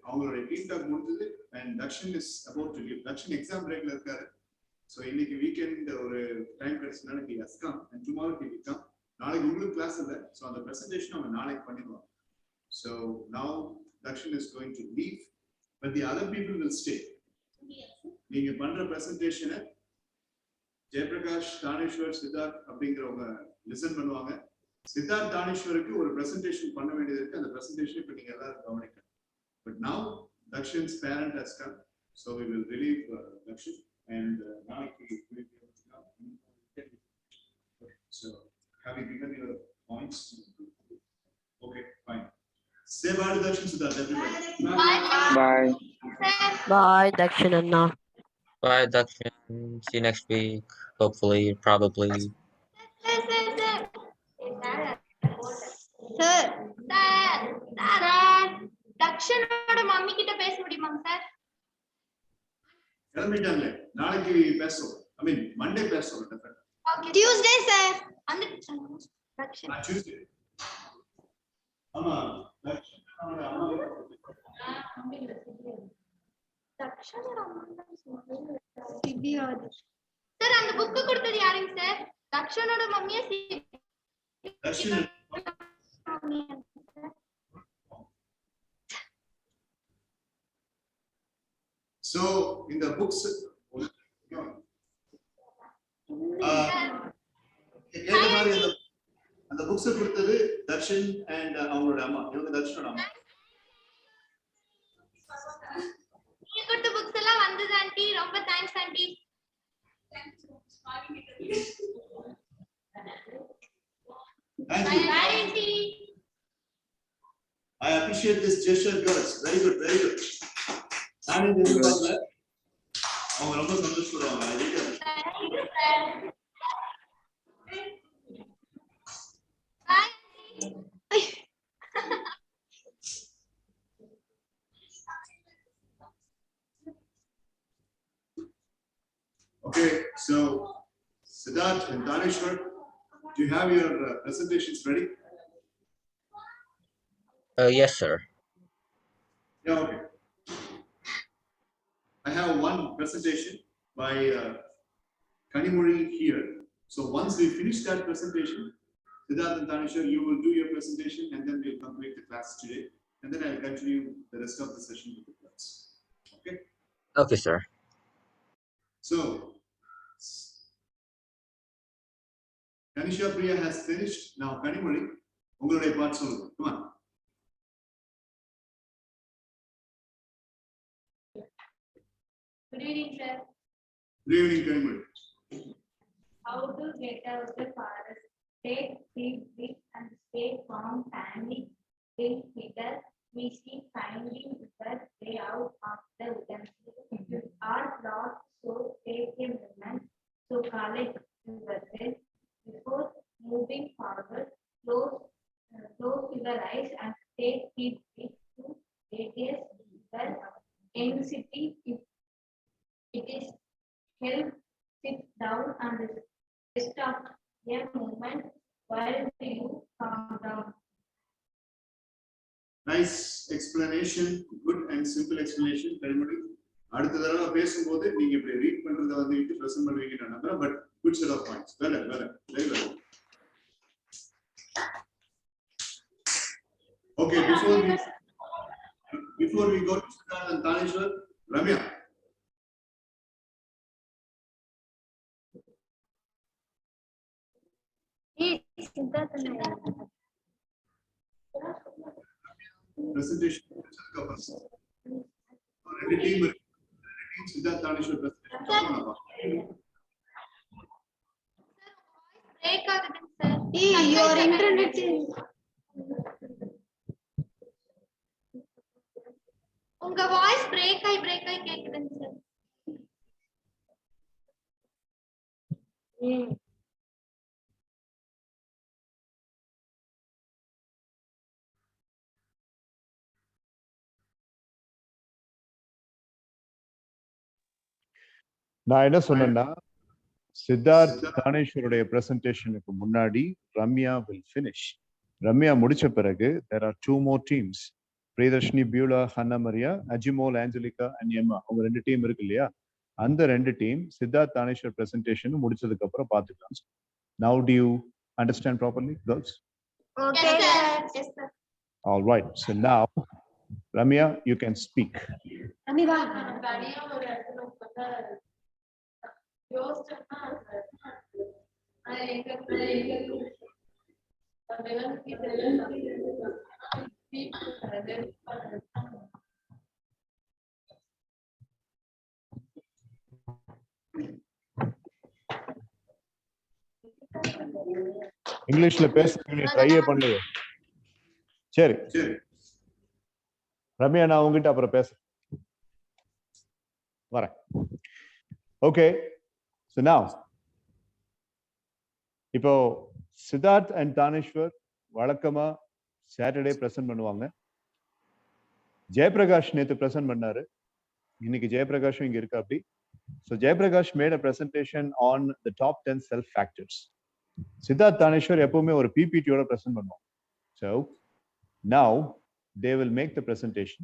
Speaker 1: அவங்களோட டீம் டாக் முடிஞ்சது and Dakshin is about to leave. Dakshin exam breakல இருக்காரு. So இன்னைக்கு வீக்கெண்ட் ஒரு time கிடைச்சனால he has come and tomorrow he will come. நாளைக்கு உங்களுக்கு கிளாஸ் இல்ல. So அந்த presentation அவங்க நாளைக்கு பண்ணிடுவாங்க. So now Dakshin is going to leave but the other people will stay. நீங்க பண்ற presentation ஜெயபிரகாஷ், தானேஸ்வர், சித்தார்த் அப்படிங்கிறவங்க லிசன் பண்ணுவாங்க. சித்தார்த், தானேஸ்வருக்கு ஒரு பிரசன்டேஷன் பண்ண வேண்டியது இருக்கு. அந்த பிரசன்டேஷன் இப்போ நீங்க எல்லாரும் கவனிக்கணும். But now Dakshin's parent has come, so we will relieve Dakshin and நாளைக்கு so have you given your points? Okay, fine. Say bye to Dakshin, Siddharth, everybody.
Speaker 5: Bye.
Speaker 8: Bye, Dakshin Anna.
Speaker 4: Bye, Dakshin. See you next week. Hopefully, probably.
Speaker 7: Sir.
Speaker 6: Sir. தக்ஷனோட mummy கிட்ட பேச முடியுமாங்க sir?
Speaker 1: கிளம்பிட்டாங்களே, நாளைக்கு பேசுறோம். I mean Monday பேசுறோம்.
Speaker 6: Okay.
Speaker 7: Tuesday, sir.
Speaker 6: அந்த Dakshan.
Speaker 1: Tuesday. ஆமா, தக்ஷனோட அம்மா.
Speaker 6: தக்ஷனோட அம்மா
Speaker 7: Sibyadi.
Speaker 6: சார் அந்த புக் கொடுத்தது யாருங்க சார்? தக்ஷனோட மம்மியா
Speaker 1: Dakshan So in the books, அந்த புக்ஸ் கொடுத்தது தர்ஷன் அண்ட் அவங்களோட அம்மா. இவங்க தர்ஷனோட அம்மா.
Speaker 6: நீங்க கொடுத்த புக்ஸ் எல்லாம் வந்தது ஆண்டி. ரொம்ப thanks aunty.
Speaker 1: Thank you.
Speaker 6: Bye aunty.
Speaker 1: I appreciate this gesture, girls. Very good, very good. நானே எதிர்பார்க்கல. அவங்க ரொம்ப சந்தோஷப்படுவாங்க.
Speaker 6: Thank you sir. Bye aunty.
Speaker 1: Okay, so Siddharth and Daneshwar, do you have your presentations ready?
Speaker 4: Yes, sir.
Speaker 1: Yeah, okay. I have one presentation by Kanimuri here. So once we finish that presentation, Siddharth and Daneshwar, you will do your presentation and then we'll complete the class today. And then I'll continue the rest of the session with the class. Okay?
Speaker 4: Okay, sir.
Speaker 1: So, Kanisha Priya has finished. Now, Kanimuri, உங்களுடைய part சொல்லுங்க. Come on.
Speaker 6: Good evening sir.
Speaker 1: Good evening, Kanimuri.
Speaker 6: How to get out of the forest? Take deep breath and stay calm. Panic will figure. We see finding the way out of the wilderness. You are lost, so take a moment. So collect yourself before moving forward. Close your eyes and take deep breath to reduce your anxiety. If it is help, sit down and stop a moment while you calm down.
Speaker 1: Nice explanation, good and simple explanation. Kanimuri, அடுத்த தடவை பேசும்போது நீங்க இப்படி read பண்றத வந்து present பண்ணுவீங்க நான் நம்புறேன். But good set of points. Well very well. Okay, before we go to Siddharth and Daneshwar, Ramya. Presentation. Ready team Siddharth Daneshwar presentation.
Speaker 6: Break ஆகுதுங்க sir.
Speaker 7: Hey, your internet is.
Speaker 6: உங்க voice break ஆகி கேக்குதுங்க sir.
Speaker 1: நான் என்ன சொன்னேன்னா சித்தார்த் தானேஸ்வருடைய பிரசன்டேஷனுக்கு முன்னாடி Ramya will finish. Ramya முடிச்ச பிறகு there are two more teams. Priyadarshini, Beulah, Hannah Maria, Ajimol, Anjalika and Emma, அவங்க ரெண்டு டீம் இருக்கு இல்லையா? அந்த ரெண்டு டீம் சித்தார்த் தானேஸ்வர் பிரசன்டேஷன் முடிச்சதுக்கு அப்புறம் பார்த்துக்கலாம். Now do you understand properly, girls?
Speaker 6: Okay sir. Yes sir.
Speaker 1: All right. So now, Ramya, you can speak.
Speaker 7: Amiva.
Speaker 1: இங்கிலீஷ்ல பேசுறதுக்கு நீ ட்ரையே பண்ணலையே. சரி ரம்யா, நான் உங்ககிட்ட அப்புறம் பேசுறேன், வரேன். ஓகே, so now இப்போ சித்தார்த் அண்ட் தானேஸ்வர் வழக்கமா சாட்டர்டே பிரசன்ட் பண்ணுவாங்க. ஜெயபிரகாஷ் நேத்து பிரசன்ட் பண்ணாரு. இன்னைக்கு ஜெயபிரகாஷும் இங்க இருக்கா அப்படி. So Jayaprakash made a presentation on the top 10 self factors. Siddharth Taneshwar எப்பவுமே ஒரு PPT ஓட present பண்ணுவோம். So now they will make the presentation.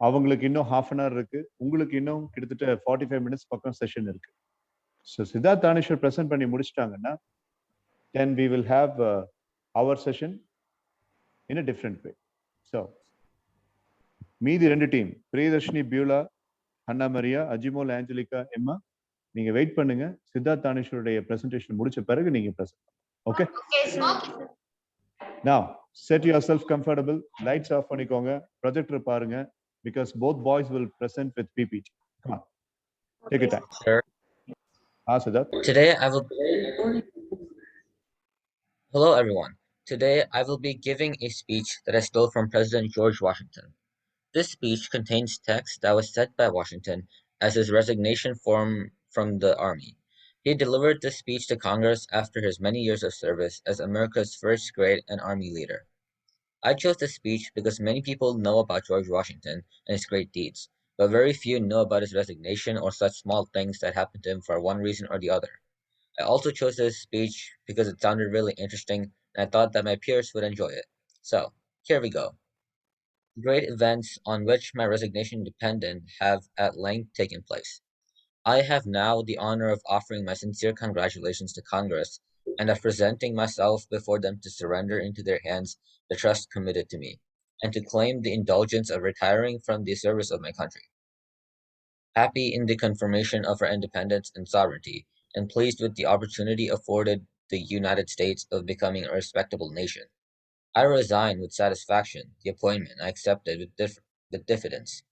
Speaker 1: அவங்களுக்கு இன்னும் half an hour இருக்கு. உங்களுக்கு இன்னும் கிட்டத்தட்ட 45 minutes பக்கம் செஷன் இருக்கு. So Siddharth Taneshwar present பண்ணி முடிச்சிட்டாங்கன்னா then we will have our session in a different way. So மீதி ரெண்டு டீம் பிரியதர்ஷினி பியூலா அண்ணா மரியா அஜிமோல் ஆஞ்சலிகா எம்மா நீங்க வெயிட் பண்ணுங்க. சித்தார்த் தானேஸ்வருடைய பிரசன்டேஷன் முடிச்ச பிறகு நீங்க present. Okay now set yourself comfortable, lights off பண்ணிக்கோங்க, ப்ரொஜெக்டர் பாருங்க because both boys will present with PPT. Come on, take your time.
Speaker 4: Sir.
Speaker 1: Siddharth.
Speaker 4: Today I will. Hello everyone. Today I will be giving a speech that I stole from President George Washington. This speech contains text that was set by Washington as his resignation form from the Army. He delivered this speech to Congress after his many years of service as America's first great and Army leader. I chose this speech because many people know about George Washington and his great deeds, but very few know about his resignation or such small things that happened to him for one reason or the other. I also chose this speech because it sounded really interesting and I thought that my peers would enjoy it. So, here we go. Great events on which my resignation depended have at length taken place. I have now the honor of offering my sincere congratulations to Congress and of presenting myself before them to surrender into their hands the trust committed to me, and to claim the indulgence of retiring from the service of my country. Happy in the confirmation of our independence and sovereignty, and pleased with the opportunity afforded the United States of becoming a respectable nation, I resign with satisfaction the appointment I accepted with diffidence,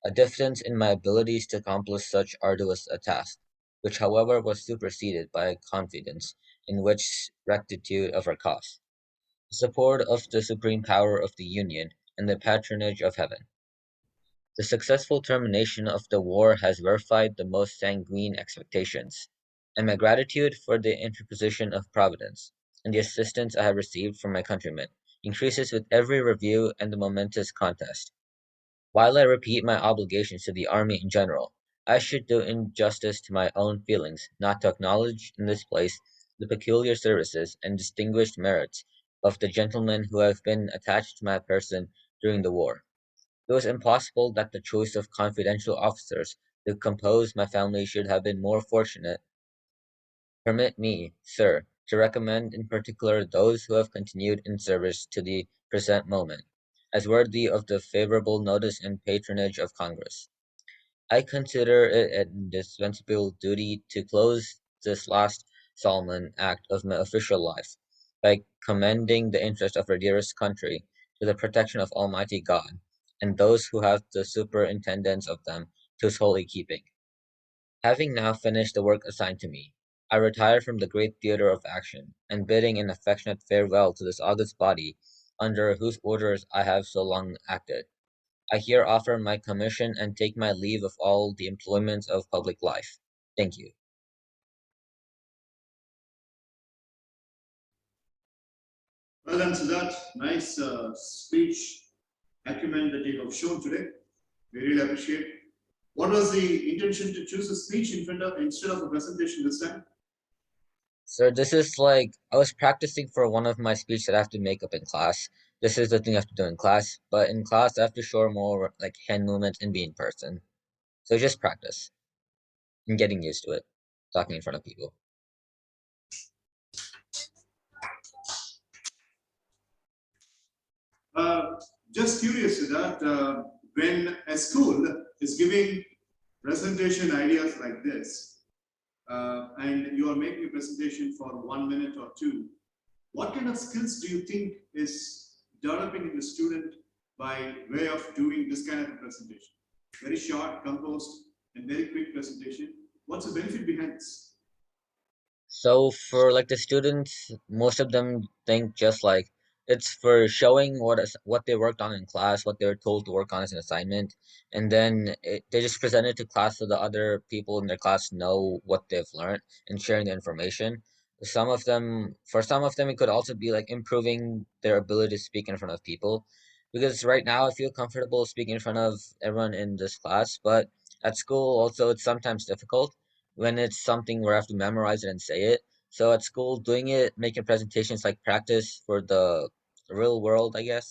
Speaker 4: a diffidence in my abilities to accomplish such arduous a task, which however was superseded by a confidence in which rectitude of our cause, the support of the supreme power of the Union, and the patronage of heaven. The successful termination of the war has verified the most sanguine expectations, and my gratitude for the interposition of Providence and the assistance I have received from my countrymen increases with every review and the momentous contest. While I repeat my obligations to the Army in general, I should do injustice to my own feelings not to acknowledge in this place the peculiar services and distinguished merits of the gentlemen who have been attached to my person during the war. It was impossible that the choice of confidential officers to compose my family should have been more fortunate. Permit me, sir, to recommend in particular those who have continued in service to the present moment, as worthy of the favorable notice and patronage of Congress. I consider it an indispensable duty to close this last solemn act of my official life by commending the interest of our dearest country to the protection of Almighty God, and those who have the superintendence of them to his holy keeping. Having now finished the work assigned to me, I retire from the great theatre of action, and bidding an affectionate farewell to this august body, under whose orders I have so long acted, I here offer my commission and take my leave of all the employments of public life. Thank you.
Speaker 1: Well done, Siddharth. Nice speech acumen that you have shown today. We really appreciate. What was the intention to choose a speech instead of a presentation this time?
Speaker 4: So this is like, I was practicing for one of my speeches that I have to make up in class. This is the thing I have to do in class, but in class I have to show more like hand movements and be in person. So just practice and getting used to it, talking in front of people.
Speaker 1: Just curious to that, when a school is giving presentation ideas like this, and you are making a presentation for 1 minute or two, what kind of skills do you think is developing in the student by way of doing this kind of a presentation? Very short, composed, and very quick presentation. What's the benefit behind this?
Speaker 4: So for like the students, most of them think just like it's for showing what they worked on in class, what they were told to work on as an assignment, and then they just present it to class so the other people in their class know what they've learned and sharing the information. For some of them, it could also be like improving their ability to speak in front of people, because right now I feel comfortable speaking in front of everyone in this class, but at school also it's sometimes difficult when it's something where I have to memorize it and say it. So at school, doing it, making presentations like practice for the real world, I guess,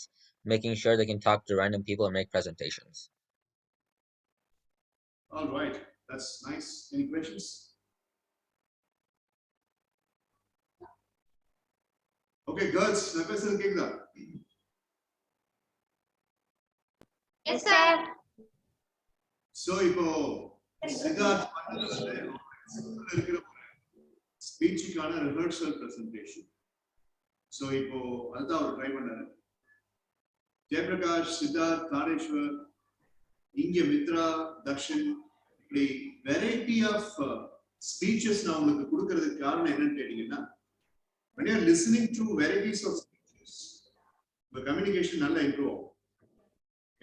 Speaker 4: making sure they can talk to random people and make presentations.
Speaker 1: All right, that's nice. Any questions? Okay, girls, நான் பேசுறது கேக்குதா?
Speaker 6: Yes, sir.
Speaker 1: So இப்போ சித்தார்த் இருக்கிற ஸ்பீச்சுக்கான rehearsal presentation. So இப்போ அதுதான் அவர் try பண்ணாரு. ஜெயபிரகாஷ், சித்தார்த், தானேஸ்வர், இங்க மித்ரா, தக்ஷன், இப்படி வெரைட்டி ஆஃப் ஸ்பீச்சஸ் நான் உங்களுக்கு கொடுக்கறதுக்கு காரணம் என்னன்னு கேட்டீங்கன்னா, when you are listening to varieties of speeches, the communication நல்லா improve ஆகும்.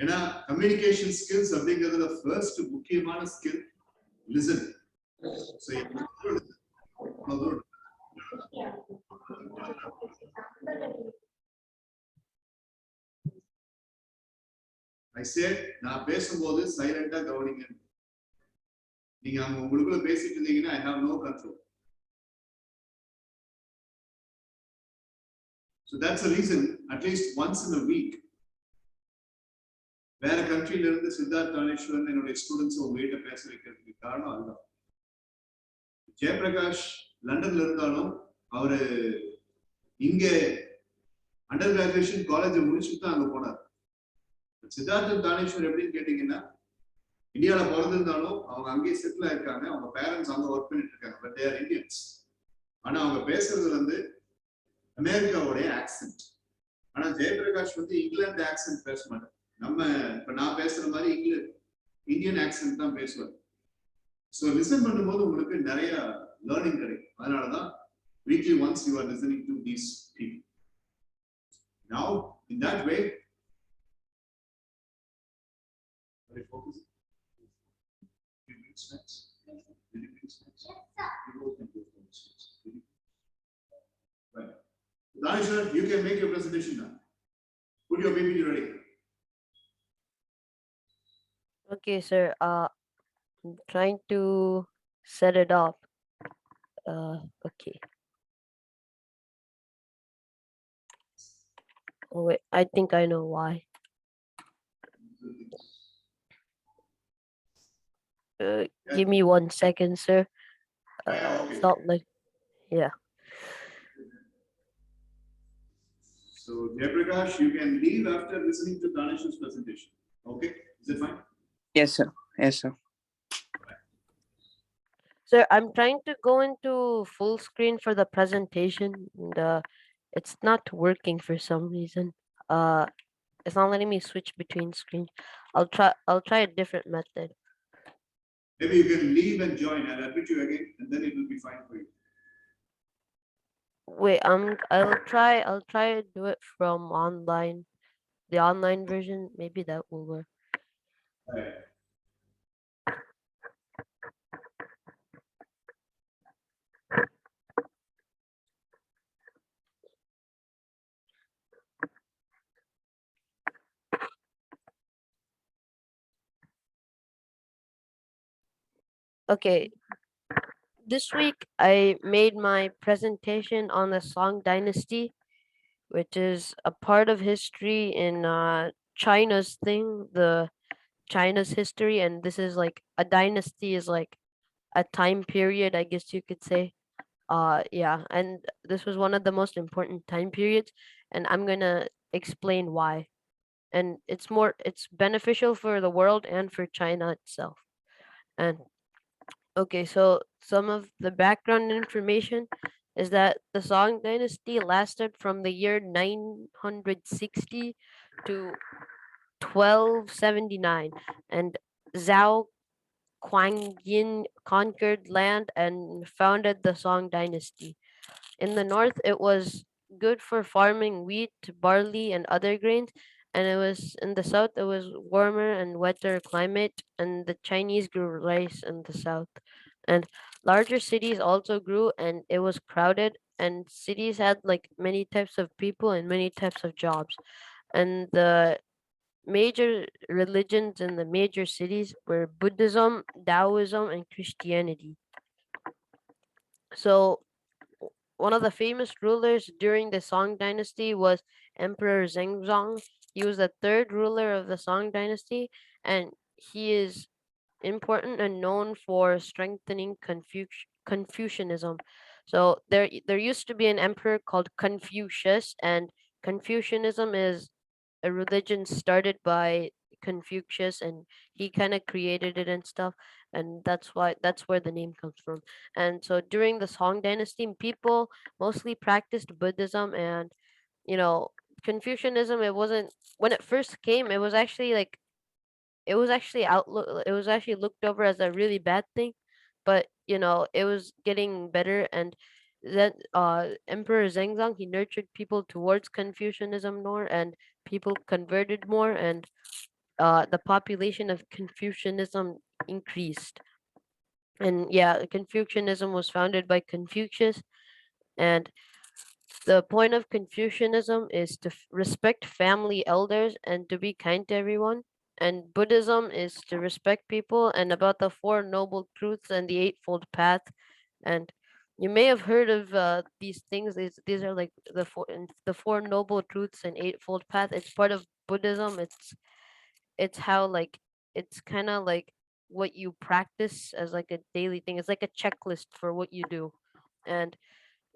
Speaker 1: ஏன்னா கம்யூனிகேஷன் ஸ்கில்ஸ் அப்படிங்கிறதுல ஃபர்ஸ்ட் முக்கியமான skill listen. So I said நான் பேசும்போது சைலண்டா கவனிங்க. நீங்க அங்க உங்களுக்குள்ள பேசிட்டு இருந்தீங்கன்னா I have no control. So that's the reason at least once in a week வேற கண்ட்ரில இருந்து சித்தார்த் தானேஸ்வரன் என்னுடைய ஸ்டூடெண்ட்ஸ் உங்ககிட்ட பேச வைக்கிறதுக்கு காரணம் அதுதான். ஜெயபிரகாஷ் லண்டன்ல இருந்தாலும் அவரு இங்க அண்டர் கிராஜுவேஷன் காலேஜ் முடிச்சுட்டு தான் அங்க போனார். சித்தார்த் தானேஸ்வர் எப்படின்னு கேட்டீங்கன்னா, இந்தியாவில பிறந்திருந்தாலும் அவங்க அங்கேயே செட்டில் ஆயிருக்காங்க. அவங்க பேரண்ட்ஸ் அங்க ஒர்க் பண்ணிட்டு இருக்காங்க. But they are Indians. ஆனா அவங்க பேசுறது வந்து அமெரிக்காவுடைய ஆக்சென்ட். ஆனா ஜெயபிரகாஷ் வந்து இங்கிலாந்து ஆக்சென்ட் பேச மாட்டார். நம்ம இப்ப நான் பேசுற மாதிரி இந்தியன் ஆக்சென்ட் தான் பேசுவார். ஸோ லிசன் பண்ணும்போது உங்களுக்கு நிறைய லேர்னிங் கிடைக்கும். அதனாலதான் weekly once you are listening to these people. Now in that way focus. Right. Danishwar, you can make your presentation now. Put your PPT ready.
Speaker 8: Okay, sir. I'm trying to set it up. Okay. Oh wait, I think I know why. Give me 1 second, sir.
Speaker 1: Okay.
Speaker 8: Felt like, yeah.
Speaker 1: So, Jayaprakash, you can leave after listening to Danish's presentation. Okay, is it fine?
Speaker 5: Yes, sir. Yes, sir.
Speaker 8: Sir, I'm trying to go into full screen for the presentation, and it's not working for some reason. It's not letting me switch between screens. I'll try a different method.
Speaker 1: Maybe you can leave and join. I'll admit you again, and then it will be fine for you.
Speaker 8: Wait, I'll try to do it from online, the online version. Maybe that will work.
Speaker 1: Right.
Speaker 8: Okay. This week I made my presentation on the Song Dynasty, which is a part of history in China's thing, the China's history, and this is like a dynasty is like a time period, I guess you could say. Yeah, and this was one of the most important time periods, and I'm gonna explain why. And it's beneficial for the world and for China itself. And okay, so some of the background information is that the Song Dynasty lasted from the year 960 to 1279, and Zhao Kuangyin conquered land and founded the Song Dynasty. In the north, it was good for farming wheat, barley, and other grains, and it was in the south, it was warmer and wetter climate, and the Chinese grew rice in the south. And larger cities also grew, and it was crowded, and cities had like many types of people and many types of jobs. And the major religions in the major cities were Buddhism, Taoism, and Christianity. So one of the famous rulers during the Song dynasty was Emperor Zhengzong. He was the third ruler of the Song dynasty, and he is important and known for strengthening Confucianism. So there used to be an emperor called Confucius, and Confucianism is a religion started by Confucius, and he kind of created it and stuff, and that's where the name comes from. And so during the Song dynasty, people mostly practiced Buddhism and you know Confucianism. It wasn't when it first came. It was actually looked over as a really bad thing, but it was getting better. And then Emperor Zhengzong, he nurtured people towards Confucianism more, and people converted more, and the population of Confucianism increased. And yeah, Confucianism was founded by Confucius, and the point of Confucianism is to respect family elders and to be kind to everyone. And Buddhism is to respect people and about the Four Noble Truths and the Eightfold Path. And you may have heard of these things. These are like the Four Noble Truths and Eightfold Path. It's part of Buddhism. It's how like it's kind of like what you practice as like a daily thing. It's like a checklist for what you do. And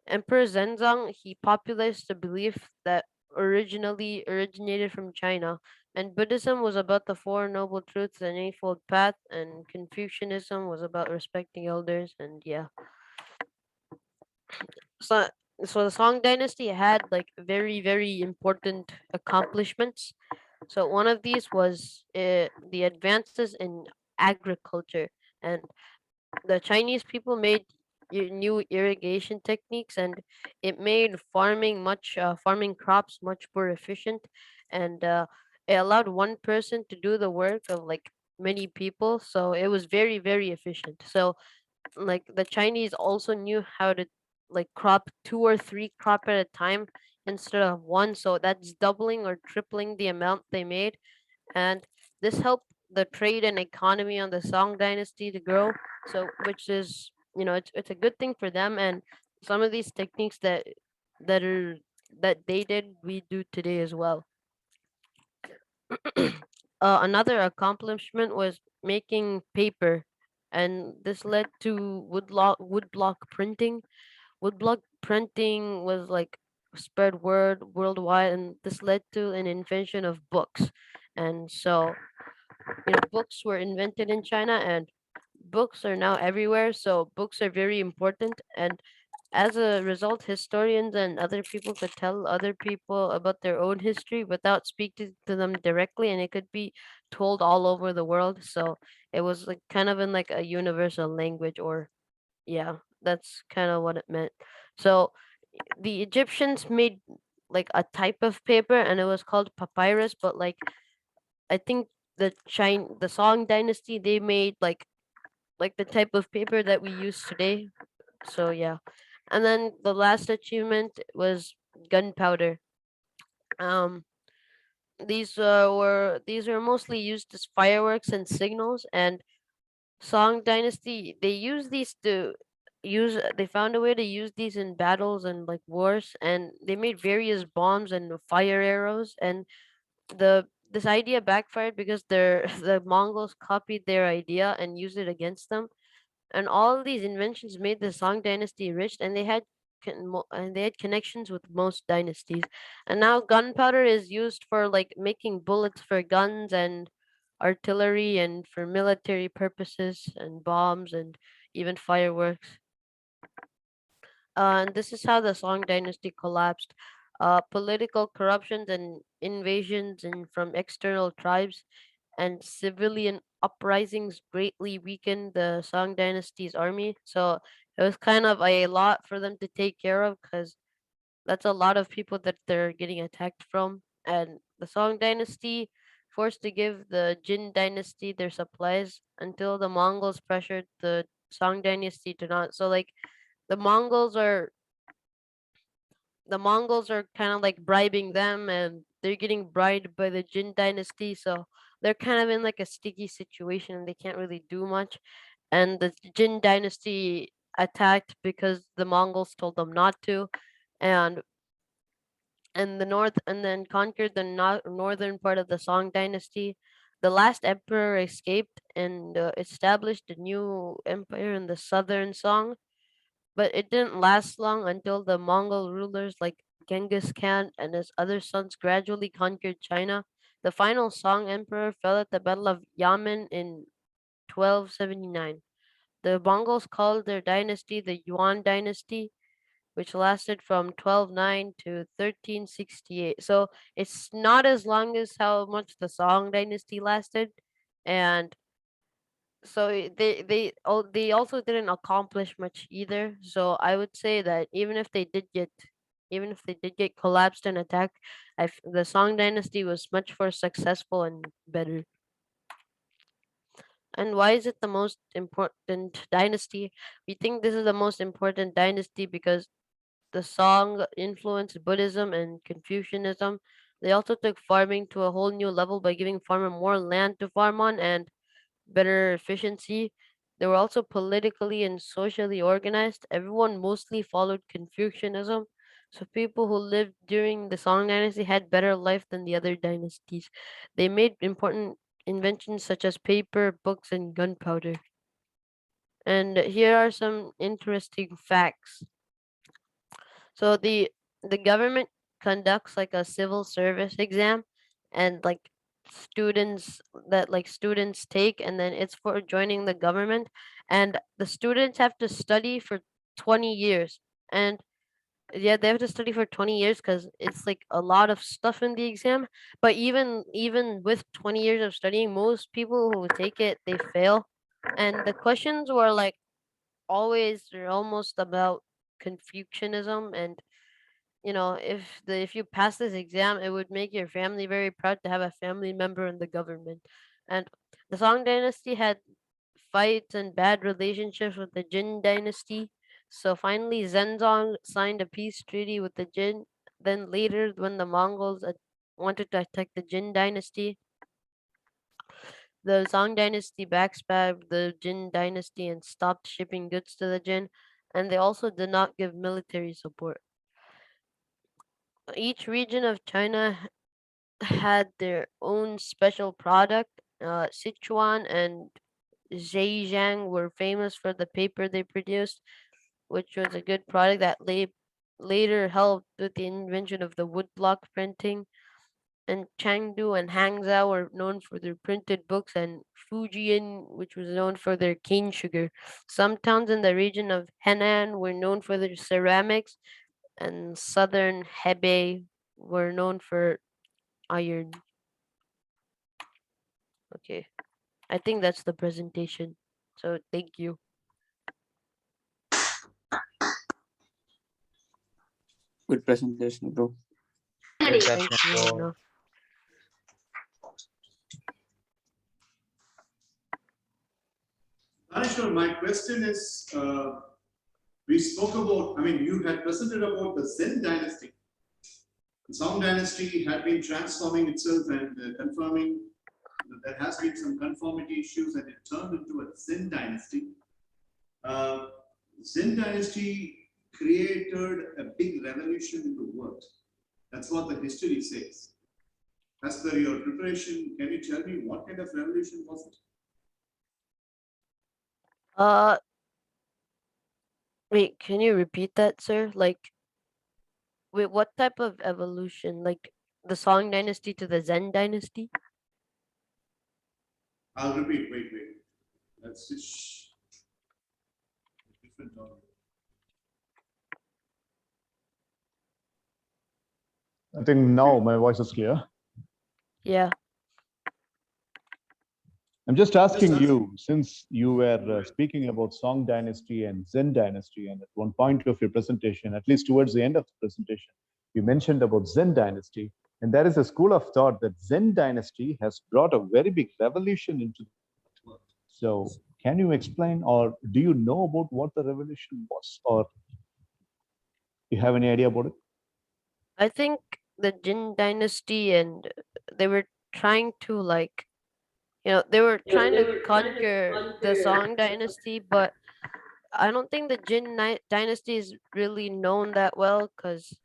Speaker 8: Emperor Zhenzong, he popularized the belief that originally originated from China, and Buddhism was about the Four Noble Truths and Eightfold Path, and Confucianism was about respecting elders, and yeah. So, so the Song Dynasty had like very, very important accomplishments. So one of these was the advances in agriculture, and the Chinese people made new irrigation techniques, and it made farming crops much more efficient, and it allowed one person to do the work of like many people. So it was very, very efficient. So like the Chinese also knew how to like crop two or three crop at a time instead of one. So that's doubling or tripling the amount they made, and this helped the trade and economy on the Song dynasty to grow. So, which is it's a good thing for them, and some of these techniques that are that they did, we do today as well. Another accomplishment was making paper, and this led to woodblock printing. Woodblock printing was like spread word worldwide, and this led to an invention of books. And so books were invented in China, and books are now everywhere. So books are very important, and as a result, historians and other people could tell other people about their own history without speaking to them directly, and it could be told all over the world. So it was like kind of in like a universal language, or yeah, that's kind of what it meant. So the Egyptians made like a type of paper, and it was called papyrus. But like I think the Song Dynasty, they made like the type of paper that we use today. So yeah. And then the last achievement was gunpowder. Um, these were mostly used as fireworks and signals. And Song Dynasty, they found a way to use these in battles and like wars, and they made various bombs and fire arrows. And this idea backfired because the Mongols copied their idea and used it against them. And all these inventions made the Song dynasty rich, and they had connections with most dynasties. And now gunpowder is used for like making bullets for guns and artillery and for military purposes and bombs and even fireworks. And this is how the Song dynasty collapsed. Political corruptions and invasions and from external tribes and civilian uprisings greatly weakened the Song dynasty's army. So it was kind of a lot for them to take care of, because that's a lot of people that they're getting attacked from. And the Song dynasty forced to give the Jin dynasty their supplies until the Mongols pressured the Song dynasty to not. So like the Mongols are the Mongols are kind of like bribing them, and they're getting bribed by the Jin dynasty. So they're kind of in like a sticky situation, and they can't really do much. And the Jin dynasty attacked because the Mongols told them not to, and the north, and then conquered the northern part of the Song dynasty. The last emperor escaped and established a new empire in the southern Song, but it didn't last long until the Mongol rulers like Genghis Khan and his other sons gradually conquered China. The final Song emperor fell at the Battle of Yamen in 1279. The Mongols called their dynasty the Yuan dynasty, which lasted from 1209 to 1368. So it's not as long as how much the Song dynasty lasted, and so they also didn't accomplish much either. So I would say that even if they did get collapsed and attacked, the Song dynasty was much more successful and better. And why is it the most important dynasty? We think this is the most important dynasty because the Song influenced Buddhism and Confucianism. They also took farming to a whole new level by giving farmer more land to farm on and better efficiency. They were also politically and socially organized. Everyone mostly followed Confucianism. So people who lived during the Song dynasty had better life than the other dynasties. They made important inventions such as paper, books, and gunpowder. And here are some interesting facts. So the government conducts like a civil service exam, and like students take, and then it's for joining the government, and the students have to study for 20 years. And yeah, they have to study for 20 years because it's like a lot of stuff in the exam. But even with 20 years of studying, most people who take it, they fail. And the questions were like always or almost about Confucianism. And if you pass this exam, it would make your family very proud to have a family member in the government. And the Song dynasty had fights and bad relationships with the Jin dynasty. So finally Zenzong signed a peace treaty with the Jin. Then later, when the Mongols wanted to attack the Jin dynasty, the Song dynasty backstabbed the Jin dynasty and stopped shipping goods to the Jin, and they also did not give military support. Each region of China had their own special product. Sichuan and Zhejiang were famous for the paper they produced, which was a good product that later helped with the invention of the woodblock printing. And Chengdu and Hangzhou were known for their printed books, and Fujian, which was known for their cane sugar. Some towns in the region of Henan were known for their ceramics, and southern Hebei were known for iron. Okay, I think that's the presentation. So thank you.
Speaker 5: Good presentation, bro.
Speaker 4: Good
Speaker 8: Thank
Speaker 4: session,
Speaker 8: you,
Speaker 4: bro.
Speaker 8: Anna.
Speaker 1: Anishwar, my question is, we spoke about, you had presented about the Zen dynasty. The Song dynasty had been transforming itself and confirming that there has been some conformity issues, and it turned into a Zen dynasty. Zen dynasty created a big revolution in the world. That's what the history says. As per your preparation, can you tell me what kind of revolution was it?
Speaker 8: Wait, can you repeat that, sir? Like, wait, what type of evolution? Like the Song dynasty to the Zen dynasty?
Speaker 1: I'll repeat, wait. Let's switch a different order. I think now my voice is clear.
Speaker 8: Yeah.
Speaker 1: I'm just asking you, since you were speaking about Song dynasty and Zen dynasty, and at one point of your presentation, at least towards the end of the presentation, you mentioned about Zen dynasty, and there is a school of thought that Zen dynasty has brought a very big revolution into the world. So can you explain, or do you know about what the revolution was, or you have any idea about it?
Speaker 8: I think the Jin dynasty, and they were trying to like, they were trying to conquer the Song dynasty, but I don't think the dynasty is really known that well because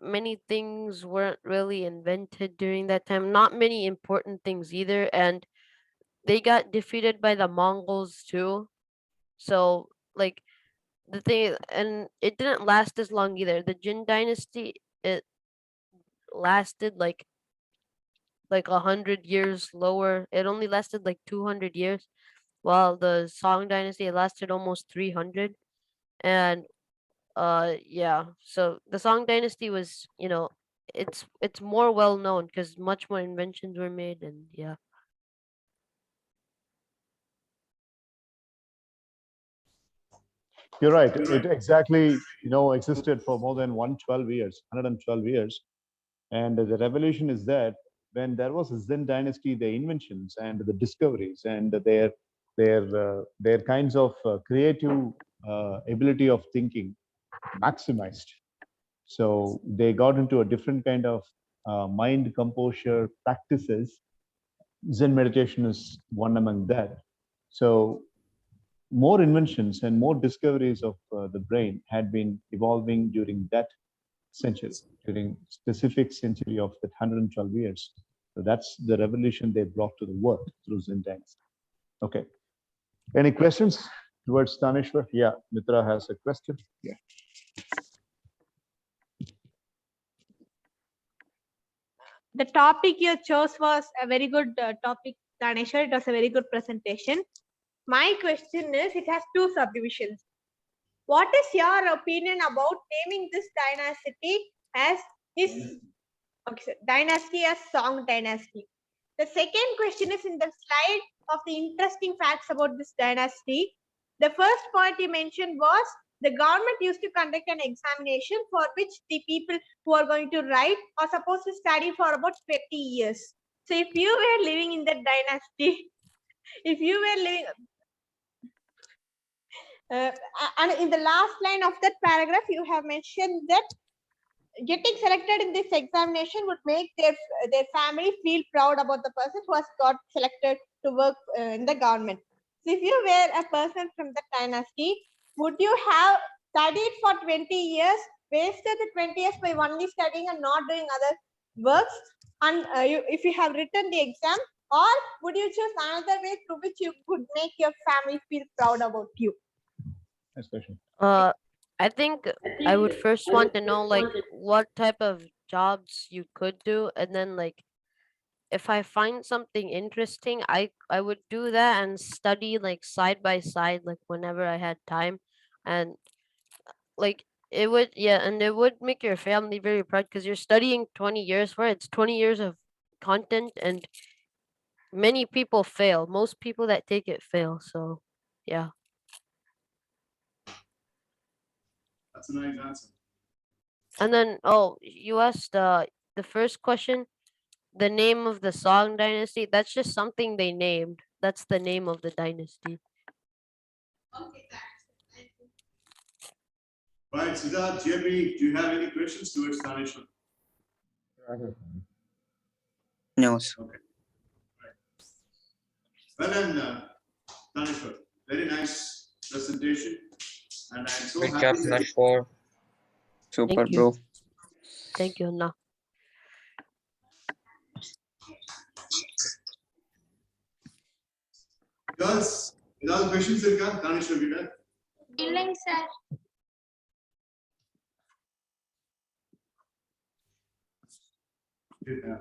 Speaker 8: many things weren't really invented during that time. Not many important things either, and they got defeated by the Mongols too. So like the thing, and it didn't last as long either. The Jin dynasty, it lasted like 100 years lower. It only lasted like 200 years, while the Song dynasty it lasted almost 300. And yeah, so the Song dynasty was, it's more well known because much more inventions were made, and yeah.
Speaker 1: You're right. It exactly, existed for more than 112 years. And the revolution is that when there was a Zen dynasty, the inventions and the discoveries and their kinds of creative ability of thinking maximized. So they got into a different kind of mind composure practices. Zen meditation is one among that. So more inventions and more discoveries of the brain had been evolving during that century, during specific century of that 112 years. So that's the revolution they brought to the world through Zen dance. Okay. Any questions towards Tanishwar? Yeah, Mitra has a question. Yeah.
Speaker 6: The topic you chose was a very good topic, Tanishwar. It was a very good presentation. My question is, it has two subdivisions. What is your opinion about naming this dynasty as dynasty as Song dynasty? The second question is in the slide of the interesting facts about this dynasty. The first point you mentioned was the government used to conduct an examination for which the people who are going to write are supposed to study for about 20 years. So if you were living in that dynasty, if you were living, and in the last line of that paragraph, you have mentioned that getting selected in this examination would make their family feel proud about the person who has got selected to work in the government. So if you were a person from the dynasty, would you have studied for 20 years, wasted the 20 years by only studying and not doing other works, and if you have written the exam, or would you choose another way through which you could make your family feel proud about you?
Speaker 1: Next question.
Speaker 8: I think I would first want to know like what type of jobs you could do, and then like if I find something interesting, I would do that and study like side by side, like whenever I had time, and like it would, yeah, and it would make your family very proud because you're studying 20 years for it. It's 20 years of content, and many people fail. Most people that take it fail. So yeah.
Speaker 1: That's a nice answer.
Speaker 8: And then, oh, you asked the first question, the name of the Song dynasty. That's just something they named. That's the name of the dynasty.
Speaker 1: Right, Siddharth, JB, do you have any questions towards Tanishwar?
Speaker 5: No, sir.
Speaker 1: Okay. Right. Well then, Tanishwar, very nice presentation. And I'm so
Speaker 4: Great
Speaker 1: happy
Speaker 4: job,
Speaker 1: that
Speaker 4: Tanishwar.
Speaker 5: Super,
Speaker 8: Thank you.
Speaker 5: bro.
Speaker 8: Thank you, Anna.
Speaker 1: girls, without questions, Tanishwar, be done.
Speaker 6: இல்லைங்க sir.
Speaker 1: Yeah.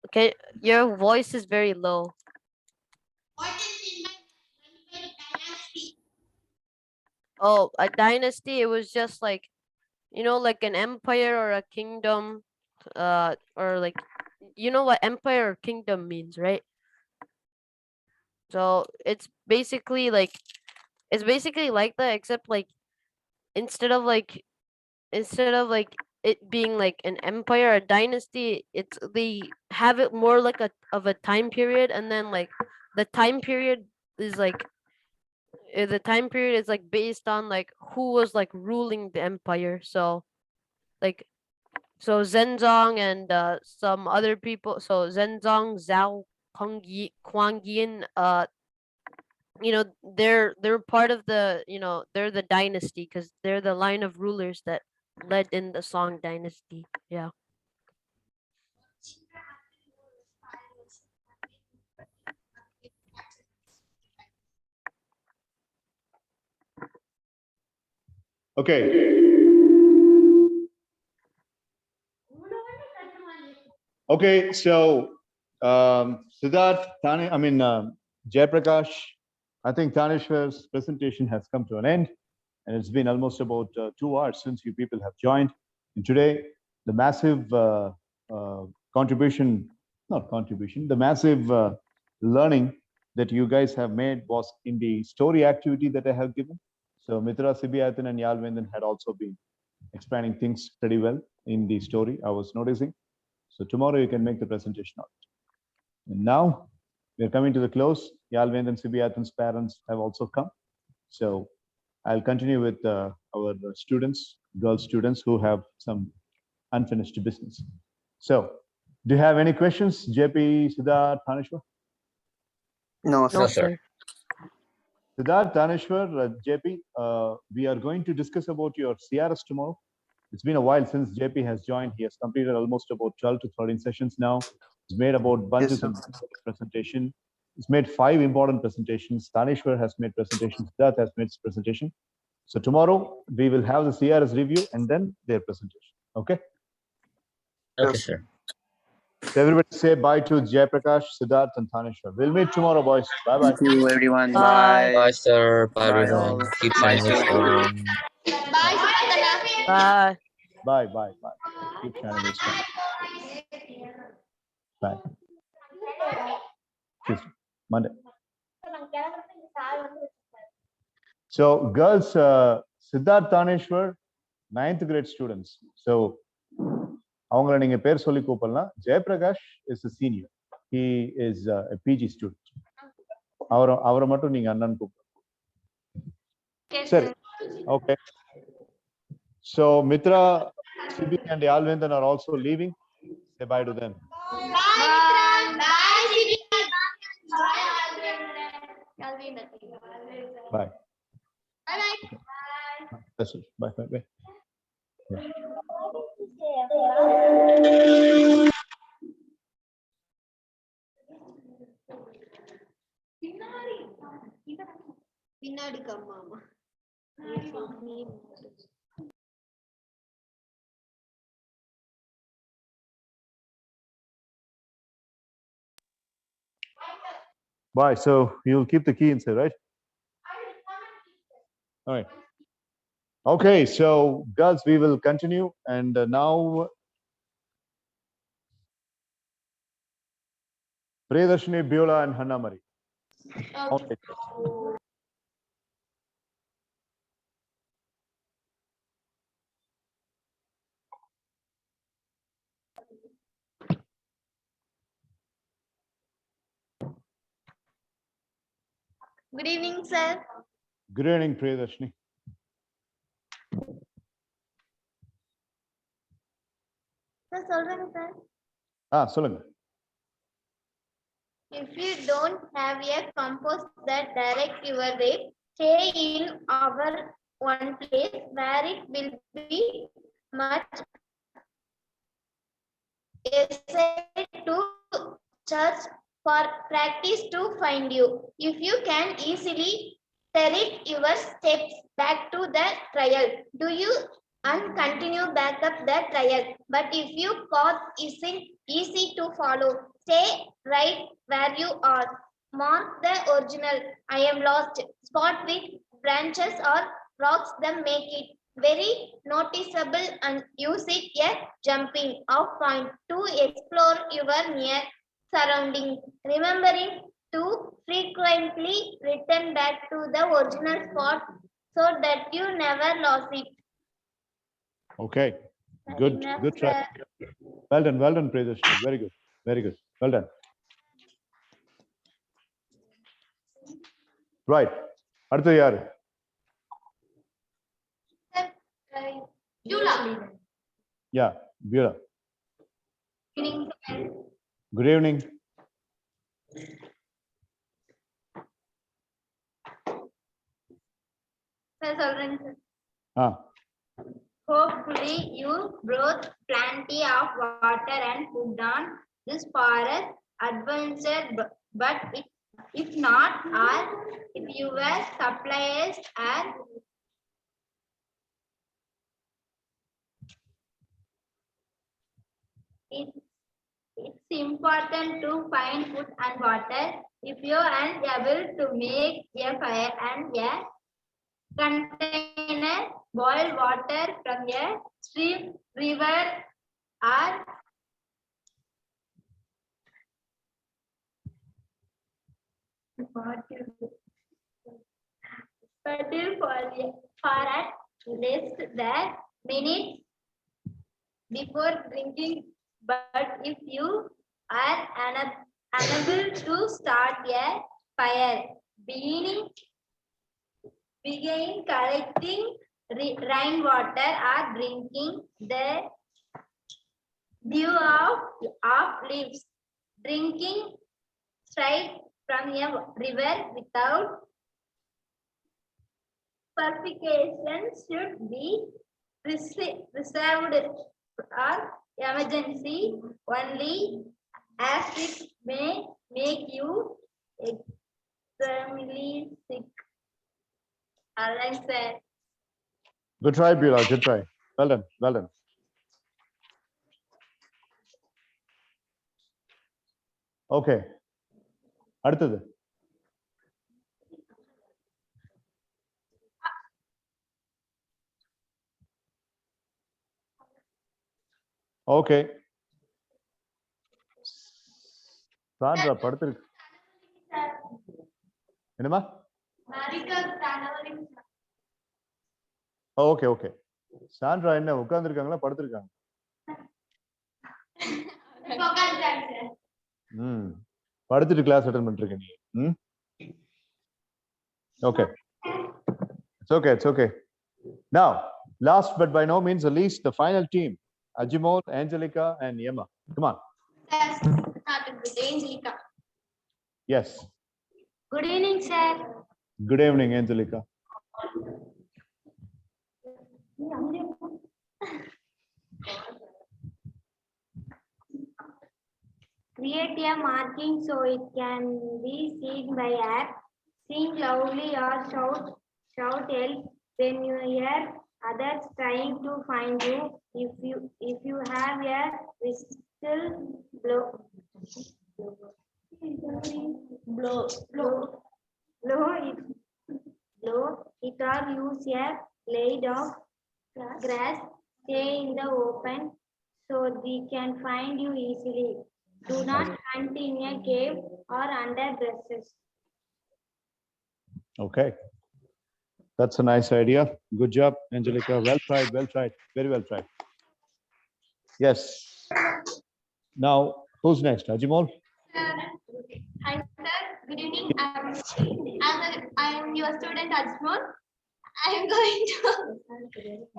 Speaker 8: Okay, your voice is very low. Oh, a dynasty, it was just like, like an empire or a kingdom, or like, you know what empire or kingdom means, right? So it's basically like that, except like instead of like it being like an empire, a dynasty, they have it more like a time period, and then like the time period is like based on like who was like ruling the empire. So like Zhenzong and some other people. So Zhenzong, Zhao, Kuang Yin, they're part of the, they're the dynasty because they're the line of rulers that led in the Song dynasty. Yeah.
Speaker 1: Okay. Okay, so Siddharth, Jayaprakash, I think Tanishwar's presentation has come to an end, and it's been almost about 2 hours since you people have joined. And today, the massive the massive learning that you guys have made was in the story activity that I have given. So Mitra Sibiathan and Yalvendan had also been explaining things pretty well in the story, I was noticing. So tomorrow you can make the presentation out. And now we're coming to the close. Yalvend and Sibiathan's parents have also come. So I'll continue with our students, girl students who have some unfinished business. So do you have any questions, JP, Siddharth, Tanishwar?
Speaker 5: No,
Speaker 8: No,
Speaker 5: sir.
Speaker 8: sir.
Speaker 1: Siddharth, Tanishwar, JP, we are going to discuss about your CRS tomorrow. It's been a while since JP has joined. He has completed almost about 12 to 13 sessions now. He's made about bunches
Speaker 5: sir.
Speaker 1: and presentation. He's made 5 important presentations. Tanishwar has made presentations. Siddharth has made his presentation. So tomorrow we will have the CRS review and then their presentation. Okay.
Speaker 4: Okay,
Speaker 5: Yes.
Speaker 4: sir.
Speaker 1: So everybody say bye to Jayaprakash, Siddharth, and Tanishwar. We'll meet tomorrow, boys. Bye bye.
Speaker 5: Thank you, everyone.
Speaker 8: Bye.
Speaker 4: Bye, sir. Bye,
Speaker 5: Bye,
Speaker 4: everyone.
Speaker 5: all.
Speaker 4: Keep
Speaker 5: Bye,
Speaker 4: shining your
Speaker 5: sir.
Speaker 4: storm.
Speaker 6: Bye, Siddharth.
Speaker 8: Bye.
Speaker 1: Bye bye bye. Keep shining your star. Bye. Tuesday, Monday. So girls, Siddharth, Tanishwar, 9th grade students. So அவங்கள நீங்க பேர் சொல்லி கூப்பிடலாம். Jayaprakash is a senior. He is a PG student. அவரை மட்டும் நீங்க அண்ணன் கூப்பிடலாம். சரி. Okay. So Mitra, Sibi and Yalvendan are also leaving. Say bye to them.
Speaker 6: Bye, bye, Siddhi.
Speaker 1: Bye.
Speaker 6: Bye.
Speaker 1: That's it. Bye bye bye. Yeah.
Speaker 7: பின்னாடி கம்மாமா
Speaker 1: Bye. So you'll keep the key inside, right? All right. Okay. So girls, we will continue, and now Priyadarshini, Beulah, and Hannah Marie. Okay.
Speaker 6: Good evening, sir.
Speaker 1: Good evening, Priyadarshini.
Speaker 6: Sir, சொல்றேங்க sir.
Speaker 1: சொல்லுங்க.
Speaker 6: If you don't have a compass that directs your way, stay in our one place where it will be much easier to search for practice to find you. If you can easily direct your steps back to the trial, do you and continue back up the trial. But if your path isn't easy to follow, stay right where you are. Mark the original I am lost spot with branches or rocks that make it very noticeable and use it a jumping off point to explore your near surrounding. Remembering to frequently return back to the original spot so that you never lost it.
Speaker 1: Okay. Good. Good try. Well done, Priyadarshini. Very good. Very good. Well done. Right. அடுத்து யாரு?
Speaker 6: Jula.
Speaker 1: Yeah, Beulah.
Speaker 6: Evening, sir.
Speaker 1: Good evening.
Speaker 6: Sir, சொல்றேன் sir.
Speaker 1: Ah,
Speaker 6: Hopefully you brought plenty of water and food on this forest adventure, but if not, or if your supplies are it's important to find food and water. If you are able to make a fire and a container, boil water from a stream, river, or fertile for at least the minutes before drinking. But if you are unable to start a fire, begin collecting rainwater or drinking the dew of leaves. Drinking straight from a river without purification should be reserved or emergency only, as it may make you extremely sick. Alright, sir.
Speaker 1: good try, Beulah. Good try. Well done. Well done. Okay. அடுத்தது. Okay. Sandra படுத்திருக்கு. என்னமா? Okay okay. Sandra என்ன உட்கார்ந்துருக்காங்களா படுத்திருக்காங்க? படுத்துட்டு class attend பண்ணிருக்க நீ. Okay. It's okay. Now, last but by no means the least, the final team, Ajimol, Angelica, and Yema. Come on.
Speaker 6: Started with Angelica.
Speaker 1: Yes.
Speaker 6: Good evening, sir.
Speaker 1: Good evening, Angelica.
Speaker 6: Create a marking so it can be seen by air. Sing loudly or shout help when you hear others trying to find you. If you have a whistle, blow it or use a blade of grass. Stay in the open so they can find you easily. Do not hunt in a cave or under dresses.
Speaker 1: Okay. That's a nice idea. Good job, Angelica. Well tried. Very well tried. Yes. Now, who's next? Ajimol?
Speaker 6: Hi, sir. Good evening. I am your student Ajmal. I am going to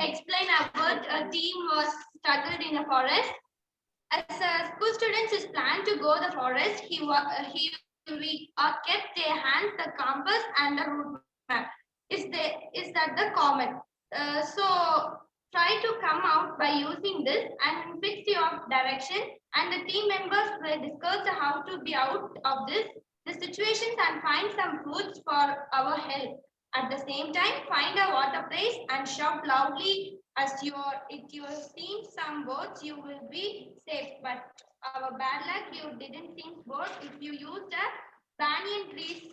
Speaker 6: explain about a team was struggled in the forest. As school students is planned to go the forest, we kept their hands the compass and the route map. Is that the common? So try to come out by using this and fix your direction. And the team members will discuss how to be out of the situations and find some foods for our help. At the same time, find a water place and shout loudly as if you have seen some boats, you will be safe. But our bad luck, you didn't think boat. If you used a banyan trees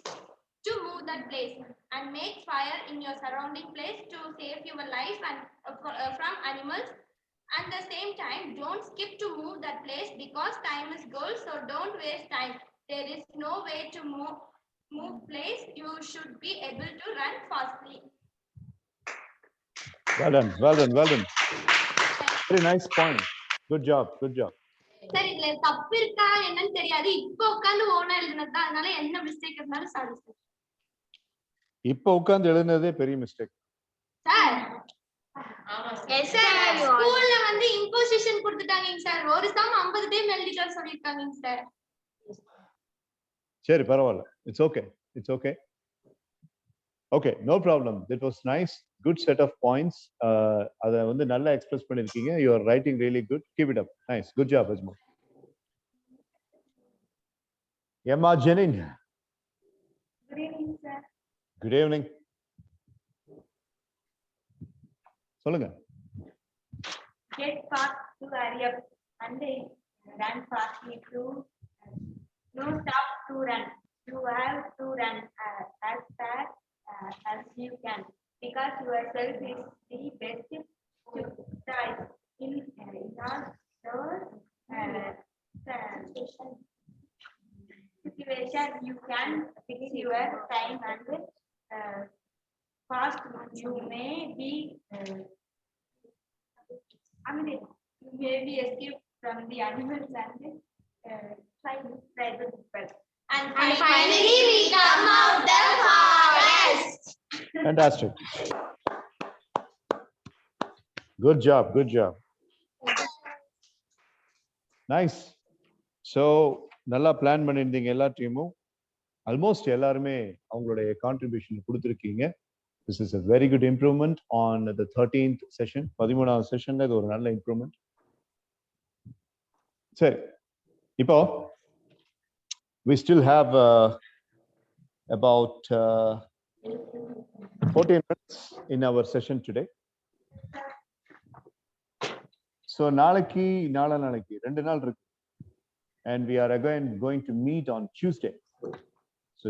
Speaker 6: to move that place and make fire in your surrounding place to save your life and from animals. At the same time, don't skip to move that place because time is gold. So don't waste time. There is no way to move place. You should be able to run fastly.
Speaker 1: Well done. Very nice point. Good job.
Speaker 6: Sir இதுல தப்பு இருக்கா என்னன்னு தெரியாது. இப்போ உட்கார்ந்து ஓனா எழுதுனது தான். அதனால என்ன மிஸ்டேக் இருந்தாலும் சாரி சார்.
Speaker 1: இப்ப உட்கார்ந்து எழுதுனதே பெரிய மிஸ்டேக்.
Speaker 6: சார் எஸ் சார் ஸ்கூல்ல வந்து இம்போசிஷன் கொடுத்துட்டாங்க சார். ஒரு சம் 50 டைம் எழுதிட்டு வர சொல்லிருக்காங்க சார்.
Speaker 1: சரி பரவாயில்ல. It's okay. It's okay. Okay, no problem. That was nice. Good set of points. அத வந்து நல்லா எக்ஸ்பிரஸ் பண்ணிருக்கீங்க. You are writing really good. Keep it up. Nice. Good job, Ajmal. Emma Jenin.
Speaker 6: Good evening sir.
Speaker 1: Good evening. சொல்லுங்க.
Speaker 6: Get fast to hurry up and run fastly to no stop to run. You have to run as fast as you can because yourself is the best choice in all those situation. You can fix your time and fast. You may be you may be escaped from the animals and try to people. And finally we come out the forest.
Speaker 1: Fantastic. Good job. Good job. Nice. So நல்லா plan பண்ணியிருந்தீங்க எல்லா டீமும். Almost எல்லாருமே அவங்களுடைய contribution கொடுத்துருக்கீங்க. This is a very good improvement on the 13th session. 13வது செஷன்ல இது ஒரு நல்ல இம்ப்ரூவ்மெண்ட். சரி, இப்போ we still have about 14 minutes in our session today. So நாளைக்கு நாளைக்கு 2 நாள் இருக்கு. And we are again going to meet on Tuesday. So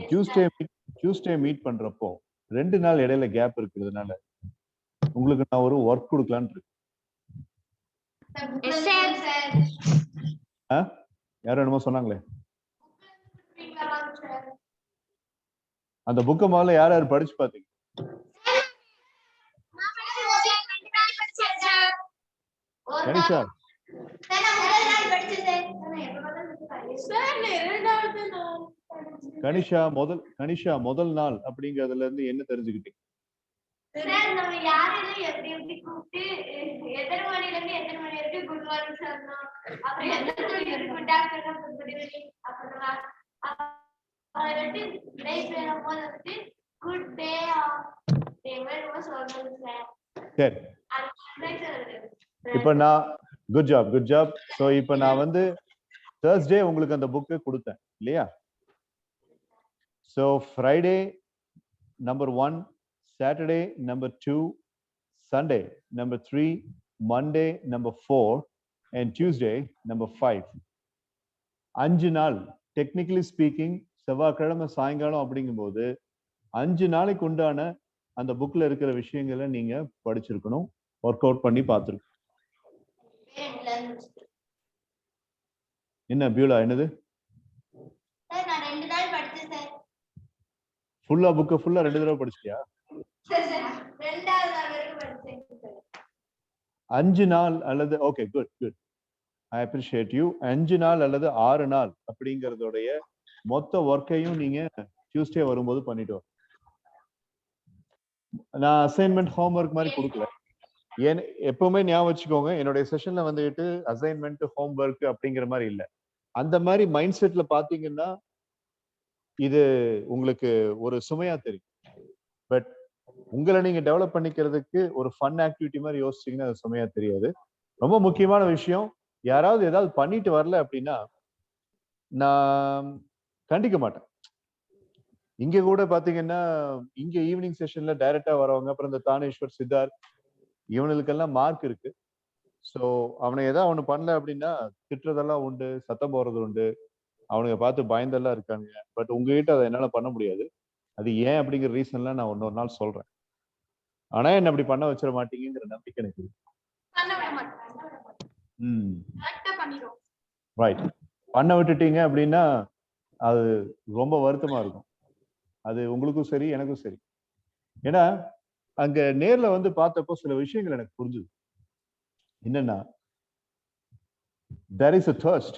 Speaker 1: Tuesday meet பண்றப்போ 2 நாள் இடையில கேப் இருக்கிறதுனால உங்களுக்கு நான் ஒரு ஒர்க் கொடுக்கலான்னு இருக்கேன். யாரும் என்னமோ சொன்னாங்களே, அந்த புக்கை முதல்ல யார் யார் படிச்சு பாத்தீங்க? கனிஷா கனிஷா முதல் நாள் அப்படிங்கறதுல இருந்து என்ன தெரிஞ்சுக்கிட்டீங்க?
Speaker 6: சார் நம்ம யாரையும் எப்படி எப்படி கூப்பிட்டு எத்தனை மணில இருந்து எத்தனை மணி வரைக்கும் குட் மார்னிங் சொல்லணும், அப்புறம் எத்தனை மணி வரைக்கும் குட் ஆஃப்டர்நூன், குட் ஈவினிங், அப்புறம் லைஃப் போது வந்து குட் டே டே மாதிரி சொல்லணும் சார்.
Speaker 1: சரி, இப்போ நான் குட் ஜாப். ஸோ இப்போ நான் வந்து Thursday உங்களுக்கு அந்த புக்கு கொடுத்தேன் இல்லையா? So Friday number 1, Saturday number 2, Sunday number 3, Monday number 4, and Tuesday number 5. 5 நாள் டெக்னிக்கலி ஸ்பீக்கிங் செவ்வாய்க்கிழமை சாயங்காலம் அப்படிங்கும்போது 5 நாளைக்கு உண்டான அந்த புக்ல இருக்கிற விஷயங்களை நீங்க படிச்சிருக்கணும், ஒர்க் அவுட் பண்ணி பார்த்துருக்கணும். என்ன பியூலா, என்னது ஃபுல்லா புக்கு ஃபுல்லா 2 தடவை படிச்சிட்டியா? 5 நாள் அல்லது okay good I appreciate you. 5 நாள் அல்லது 6 நாள் அப்படிங்கறதோடைய மொத்த ஒர்க்கையும் நீங்க டியூஸ்டே வரும்போது பண்ணிட்டு வர. நான் அசைன்மெண்ட் ஹோம்ஒர்க் மாதிரி கொடுக்கல. எப்பவுமே ஞாபகம் வச்சுக்கோங்க, என்னுடைய செஷன்ல வந்துட்டு அசைன்மெண்ட் ஹோம்ஒர்க் அப்படிங்கிற மாதிரி இல்லை. அந்த மாதிரி மைண்ட் செட்ல பாத்தீங்கன்னா இது உங்களுக்கு ஒரு சுமையா தெரியும். பட் உங்களை நீங்க டெவலப் பண்ணிக்கிறதுக்கு ஒரு ஃபன் ஆக்டிவிட்டி மாதிரி யோசிச்சீங்கன்னா அது சுமையா தெரியாது. ரொம்ப முக்கியமான விஷயம், யாராவது ஏதாவது பண்ணிட்டு வரல அப்படின்னா நான் கண்டிக்க மாட்டேன். இங்க கூட பாத்தீங்கன்னா இங்க ஈவினிங் செஷன்ல டைரக்டா வரவங்க, அப்புறம் இந்த தானேஸ்வர், சித்தார்த், இவனுக்கெல்லாம் மார்க் இருக்கு. ஸோ அவனை ஏதாவது ஒண்ணு பண்ணல அப்படின்னா திட்டுறதெல்லாம் உண்டு, சத்தம் போறது உண்டு, அவனுங்க பார்த்து பயந்தெல்லாம் இருக்காங்க. பட் உங்ககிட்ட அதை என்னால பண்ண முடியாது. அது ஏன் அப்படிங்கிற ரீசன்லாம் நான் இன்னொரு நாள் சொல்றேன். ஆனா என்ன அப்படி பண்ண வச்சிட மாட்டீங்கிற நம்பிக்கை எனக்கு இருக்கு. ரைட், பண்ண விட்டுட்டீங்க அப்படின்னா அது ரொம்ப வருத்தமா இருக்கும். அது உங்களுக்கும் சரி எனக்கும் சரி. ஏன்னா அங்க நேர்ல வந்து பார்த்தப்போ சில விஷயங்கள் எனக்கு புரிஞ்சுது. என்னன்னா, there is a thirst,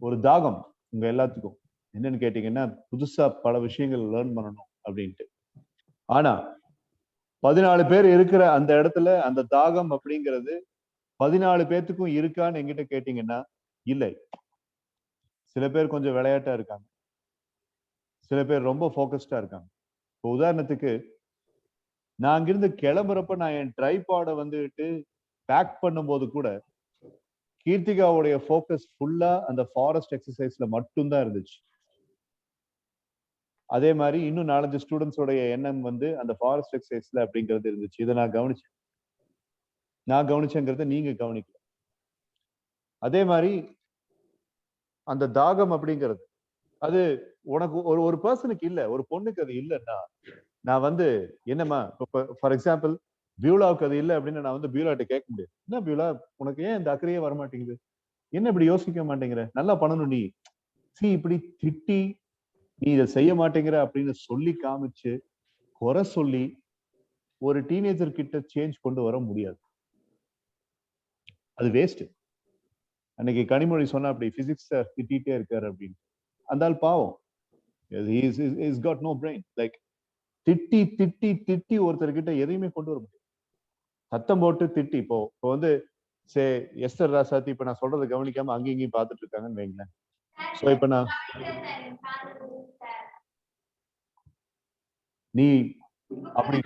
Speaker 1: ஒரு தாகம் உங்க எல்லாத்துக்கும். என்னன்னு கேட்டீங்கன்னா, புதுசா பல விஷயங்கள் லேர்ன் பண்ணணும் அப்படின்ட்டு. ஆனா 14 பேர் இருக்கிற அந்த இடத்துல அந்த தாகம் அப்படிங்கிறது 14 பேர்த்துக்கும் இருக்கான்னு என்கிட்ட கேட்டீங்கன்னா இல்லை. சில பேர் கொஞ்சம் விளையாட்டா இருக்காங்க, சில பேர் ரொம்ப ஃபோக்கஸ்டா இருக்காங்க. இப்போ உதாரணத்துக்கு நான் அங்கிருந்து கிளம்புறப்ப நான் என் ட்ரைபாடை வந்துட்டு பேக் பண்ணும்போது கூட கீர்த்திகாவுடைய ஃபோக்கஸ் ஃபுல்லா அந்த ஃபாரஸ்ட் எக்ஸசைஸ்ல மட்டும்தான் இருந்துச்சு. அதே மாதிரி இன்னும் 4-5 ஸ்டூடெண்ட்ஸோடைய எண்ணம் வந்து அந்த ஃபாரஸ்ட் எக்ஸசைஸ்ல அப்படிங்கிறது இருந்துச்சு. இதை நான் கவனிச்சேங்கிறத நீங்க கவனிக்கல. அதே மாதிரி அந்த தாகம் அப்படிங்கிறது அது உனக்கு ஒரு பர்சனுக்கு இல்ல, ஒரு பொண்ணுக்கு அது இல்லைன்னா நான் வந்து என்னம்மா ஃபார் எக்ஸாம்பிள் பியூலாவுக்கு அது இல்லை அப்படின்னு நான் வந்து பியூலாட்ட கேட்க முடியாது. என்ன பியூலா, உனக்கு ஏன் இந்த அக்கறையே வரமாட்டேங்குது, என்ன இப்படி யோசிக்க மாட்டேங்கிற, நல்லா பண்ணணும் நீ, இப்படி திட்டி நீ இதை செய்ய மாட்டேங்கிற அப்படின்னு சொல்லி காமிச்சு குறை சொல்லி ஒரு டீனேஜர் கிட்ட சேஞ்ச் கொண்டு வர முடியாது. அது வேஸ்ட். அன்னைக்கு கனிமொழி சொன்னா அப்படி பிசிக்ஸ் சார் திட்டிகிட்டே இருக்காரு அப்படின்னு. அந்த ஆள் பாவம், he's got no brain. Like திட்டி திட்டி திட்டி ஒருத்தர்கிட்ட எதையுமே கொண்டு வர முடியாது. சத்தம் போட்டு திட்டி இப்போ வந்து எஸ்தர் ராசாத்தி இப்ப நான் சொல்றதை கவனிக்காம அங்கேயும் இங்கேயும் பார்த்துட்டு இருக்காங்கன்னு வைங்களேன். சோ இப்ப நான் நீ அப்படி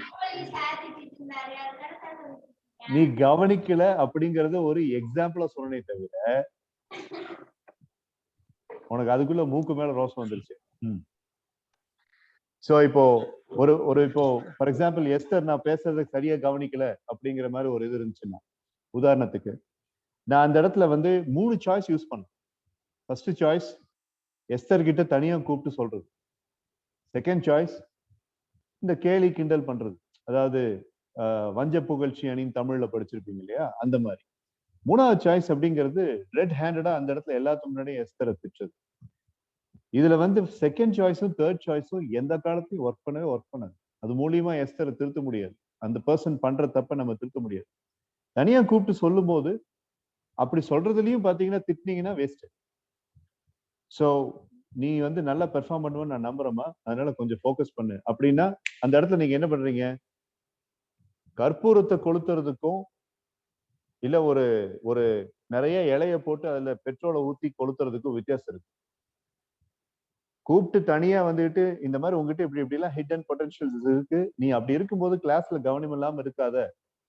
Speaker 1: நீ கவனிக்கல அப்படிங்கறது ஒரு எக்ஸாம்பிளா சொன்னே தவிர உனக்கு அதுக்குள்ள மூக்கு மேல ரோசம் வந்துருச்சு. சோ இப்போ இப்போ ஃபார் எக்ஸாம்பிள் எஸ்தர் நான் பேசுறதை சரியா கவனிக்கல அப்படிங்கிற மாதிரி ஒரு இது இருந்துச்சுன்னா, உதாரணத்துக்கு நான் அந்த இடத்துல வந்து 3 சாய்ஸ் யூஸ் பண்ணேன். ஃபர்ஸ்ட் சாய்ஸ் எஸ்தர் கிட்ட தனியா கூப்பிட்டு சொல்றது. செகண்ட் சாய்ஸ் இந்த கேலி கிண்டல் பண்றது, அதாவது வஞ்ச புகழ்ச்சி அணின்னு தமிழ்ல படிச்சிருப்பீங்க இல்லையா, அந்த மாதிரி. மூணாவது சாய்ஸ் அப்படிங்கிறது ரெட் ஹேண்டடா அந்த இடத்துல எல்லாத்துக்கு முன்னாடியும் எஸ்தரை திட்டுறது. இதுல வந்து செகண்ட் சாய்ஸும் தேர்ட் சாய்ஸும் எந்த காலத்தையும் ஒர்க் பண்ணாது. அது மூலியமா எஸ்தரை திருத்த முடியாது. அந்த பர்சன் பண்ற தப்ப நம்ம திருத்த முடியாது. தனியா கூப்பிட்டு சொல்லும் போது அப்படி சொல்றதுலயும் பாத்தீங்கன்னா திட்டினீங்கன்னா வேஸ்ட். சோ நீ வந்து நல்லா பெர்ஃபார்ம் பண்ணுவேன்னு நான் நம்புறேமா, அதனால கொஞ்சம் ஃபோக்கஸ் பண்ணு அப்படின்னா அந்த இடத்துல நீங்க என்ன பண்றீங்க, கற்பூரத்தை கொளுத்துறதுக்கும் இல்ல ஒரு நிறைய இலைய போட்டு அதுல பெட்ரோலை ஊத்தி கொளுத்துறதுக்கும் வித்தியாசம் இருக்கு. கூப்பிட்டு தனியா வந்துட்டு இந்த மாதிரி உங்ககிட்ட இப்படி எல்லாம் ஹிடன் பொட்டன்ஷியல்ஸ் இருக்கு, நீ அப்படி இருக்கும்போது கிளாஸ்ல கவனம் இல்லாம இருக்காத,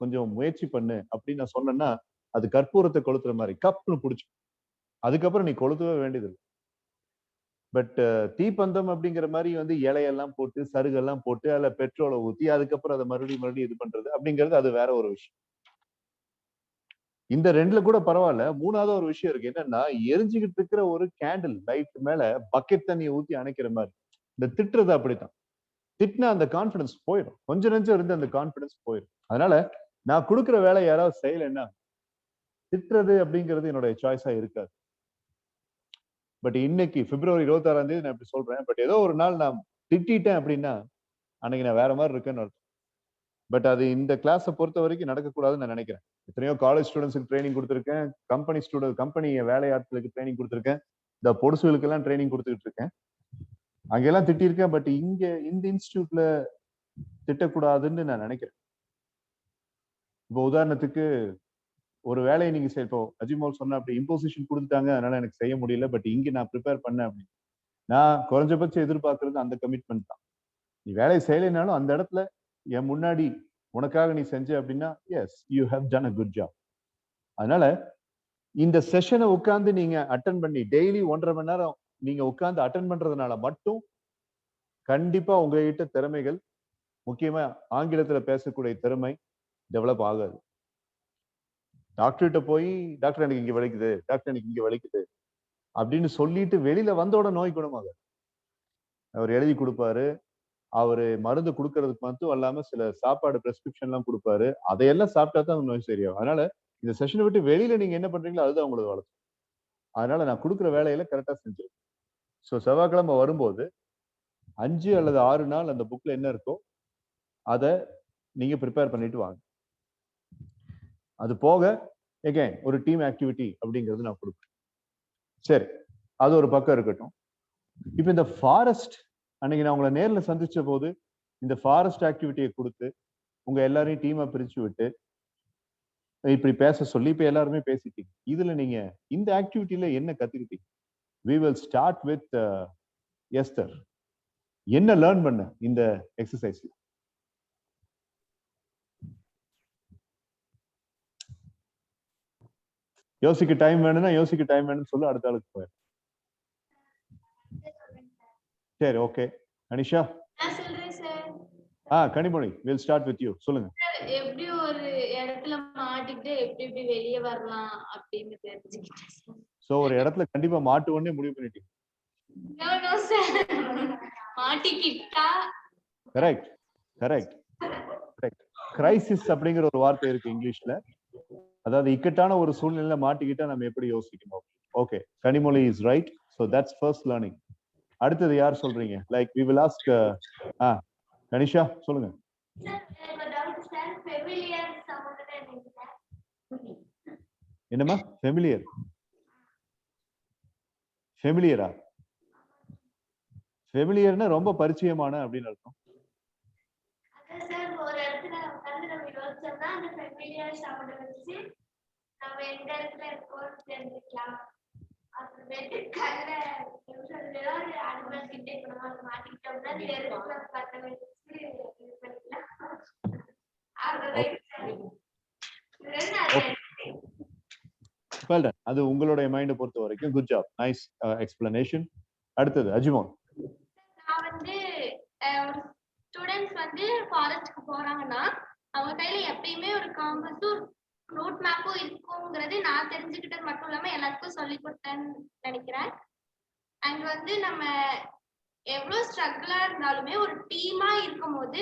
Speaker 1: கொஞ்சம் முயற்சி பண்ணு அப்படின்னு நான் சொன்னேன்னா அது கற்பூரத்தை கொளுத்துற மாதிரி கப்னு பிடிச்சு, அதுக்கப்புறம் நீ கொளுத்தவே வேண்டியது. பட் தீப்பந்தம் அப்படிங்கிற மாதிரி வந்து இலையெல்லாம் போட்டு சருகெல்லாம் போட்டு அதுல பெட்ரோலை ஊத்தி அதுக்கப்புறம் அதை மறுபடியும் இது பண்றது அப்படிங்கிறது அது வேற ஒரு விஷயம். இந்த ரெண்டுல கூட பரவாயில்ல. மூணாவது ஒரு விஷயம் இருக்கு, என்னன்னா எரிஞ்சுக்கிட்டு இருக்கிற ஒரு கேண்டில் லைட் மேல பக்கெட் தண்ணியை ஊத்தி அணைக்கிற மாதிரி. இந்த திட்டுறது அப்படித்தான். திட்டினா அந்த கான்பிடன்ஸ் போயிடும், கொஞ்சம் நெஞ்சம் இருந்து அந்த கான்பிடன்ஸ் போயிடும். அதனால நான் கொடுக்குற வேலை யாராவது செய்யலைன்னா திட்டுறது அப்படிங்கிறது என்னுடைய சாய்ஸா இருக்காது. பட் இன்னைக்கு பிப்ரவரி 26ஆம் தேதி நான் இப்படி சொல்றேன். பட் ஏதோ ஒரு நாள் நான் திட்டேன் அப்படின்னா அன்னைக்கு நான் வேற மாதிரி இருக்கேன்னு அர்த்தம். பட் அது இந்த கிளாஸை பொறுத்த வரைக்கும் நடக்கக்கூடாதுன்னு நான் நினைக்கிறேன். எத்தனையோ காலேஜ் ஸ்டூடெண்ட்ஸுக்கு ட்ரைனிங் கொடுத்துருக்கேன், கம்பெனி வேலையாட்களுக்கு ட்ரைனிங் கொடுத்துருக்கேன், இந்த பொடுசுகளுக்கு எல்லாம் ட்ரைனிங் கொடுத்துட்டு இருக்கேன், அங்கெல்லாம் திட்டிருக்கேன். பட் இங்க இந்த இன்ஸ்டிடியூட்ல திட்டக்கூடாதுன்னு நான் நினைக்கிறேன். இப்போ உதாரணத்துக்கு ஒரு வேலையை நீங்க இப்போ அஜிமோல் சொன்ன அப்படி இம்போசிஷன் கொடுத்துட்டாங்க, அதனால எனக்கு செய்ய முடியல, பட் இங்க நான் ப்ரிப்பேர் பண்ணேன் அப்படின்னு நான் குறைஞ்சபட்சம் எதிர்பார்க்கறது அந்த கமிட்மெண்ட் தான். நீ வேலையை செய்யலைனாலும் அந்த இடத்துல என் முன்னாடி உனக்காக நீ செஞ்ச அப்படின்னா yes you have done a good job. அதனால இந்த செஷனை உட்கார்ந்து நீங்க அட்டன் பண்ணி டெய்லி 1.5 மணி நேரம் நீங்க உட்கார்ந்து அட்டன் பண்றதுனால மட்டும் கண்டிப்பா உங்ககிட்ட திறமைகள், முக்கியமா ஆங்கிலத்துல பேசக்கூடிய திறமை டெவலப் ஆகாது. டாக்டர்கிட்ட போய் டாக்டர் எனக்கு இங்க வலிக்குது, டாக்டர் எனக்கு இங்க வலிக்குது அப்படின்னு சொல்லிட்டு வெளியில வந்தோட நோய் குணமாகாது. அவர் எழுதி கொடுப்பாரு, அவரு மருந்து கொடுக்கறதுக்கு மட்டும் அல்லாம சில சாப்பாடு பிரெஸ்கிரிப்ஷன் எல்லாம் கொடுப்பாரு, அதையெல்லாம் சாப்பிட்டா தான் அந்த நோய் சரியாகும். அதனால இந்த செஷனை விட்டு வெளியில நீங்க என்ன பண்றீங்களோ அதுதான் உங்களுக்கு வளர்ச்சி. அதனால நான் கொடுக்குற வேலையில கரெக்டா செஞ்சிருக்கேன். ஸோ செவ்வாய்க்கிழமை வரும்போது 5 அல்லது 6 நாள் அந்த புக்ல என்ன இருக்கோ அதை நீங்க ப்ரிப்பேர் பண்ணிட்டு வாங்க. அது போக எகைன் ஒரு டீம் ஆக்டிவிட்டி அப்படிங்கிறது நான் கொடுப்பேன். சரி, அது ஒரு பக்கம் இருக்கட்டும். இப்ப இந்த ஃபாரஸ்ட் அன்னைக்கு நான் உங்களை நேர்ல சந்திச்ச போது இந்த ஃபாரஸ்ட் ஆக்டிவிட்டியை கொடுத்து உங்க எல்லாரையும் டீமா பிரிச்சு விட்டு இப்படி பேச சொல்லி இப்ப எல்லாருமே பேசிட்டீங்க. இதுல நீங்க இந்த ஆக்டிவிட்டியில என்ன கத்துக்கிட்டீங்க? we will start with Esther. என்ன லேர்ன் பண்ண இந்த எக்ஸசைஸ்ல? யோசிக்க டைம் வேணும்னா யோசிக்க டைம் வேணும்னு சொல்லி அடுத்த ஆளுக்கு போயிரு. சரி, ஓகே. அனிஷா?
Speaker 6: நான் சொல்றேன் sir.
Speaker 1: Kanimozhi, we'll start with you. சொல்லுங்க.
Speaker 6: எப்படி ஒரு இடத்துல மாட்டிக்கிட்டு எப்படி வெளியே வரலாம் அப்படின்னு தெரிஞ்சுக்கிட்டேன் சார்.
Speaker 1: சோ ஒரு இடத்துல கண்டிப்பா மாட்டுவோன்னே முடிவு பண்ணிட்டீங்க.
Speaker 6: No sir. மாட்டிக்கிட்டா.
Speaker 1: கரெக்ட். கிரைசிஸ் அப்படிங்கிற ஒரு வார்த்தை இருக்கு இங்கிலீஷ்ல. அதாவது இக்கட்டான ஒரு சூழ்நிலையில மாட்டிக்கிட்டா நம்ம எப்படி யோசிக்கணும். Okay, Kanimozhi is right. So that's first learning. அடுத்தது யார் சொல்றீங்க? Like we will ask. Kanisha சொல்லுங்க. என்னமா ஃபெமிலியர்? ஃபெமிலியரா? ஃபெமிலியர்னா ரொம்ப பரிச்சயமான அப்படின்னு அர்த்தம்.
Speaker 6: ஒரு இடத்துல உட்கார்ந்து நம்ம யோசிச்சோம்னா அந்த ஃபெமிலியர் சவுண்ட் வச்சு நம்ம எந்த இடத்துல இருக்கோம்னு தெரிஞ்சுக்கலாம். அப்புறமேட்டு கல்ல ஏதாவது அனிமல் கிட்ட இப்ப நம்ம மாட்டிக்கிட்டோம்னா நெருப்புல பத்த வச்சு இது பண்ணிக்கலாம்.
Speaker 1: அது உங்களுடைய மைண்டை பொறுத்த வரைக்கும் குட் ஜாப், நைஸ் எக்ஸ்பிளனேஷன். அடுத்தது அஜிமோன்.
Speaker 6: நான் வந்து ஸ்டூடெண்ட்ஸ் வந்து ஃபாரஸ்ட்க்கு போறாங்கன்னா அவங்க கையில எப்பயுமே ஒரு காம்பஸும் ரூட் மேப்பும் இருக்குங்கிறது நான் தெரிஞ்சுக்கிட்டது மட்டும் இல்லாம எல்லாத்துக்கும் சொல்லி கொடுத்தேன்னு நினைக்கிறேன். அண்ட் வந்து நம்ம எவ்வளவு ஸ்ட்ரகிளா இருந்தாலுமே ஒரு டீமா இருக்கும் போது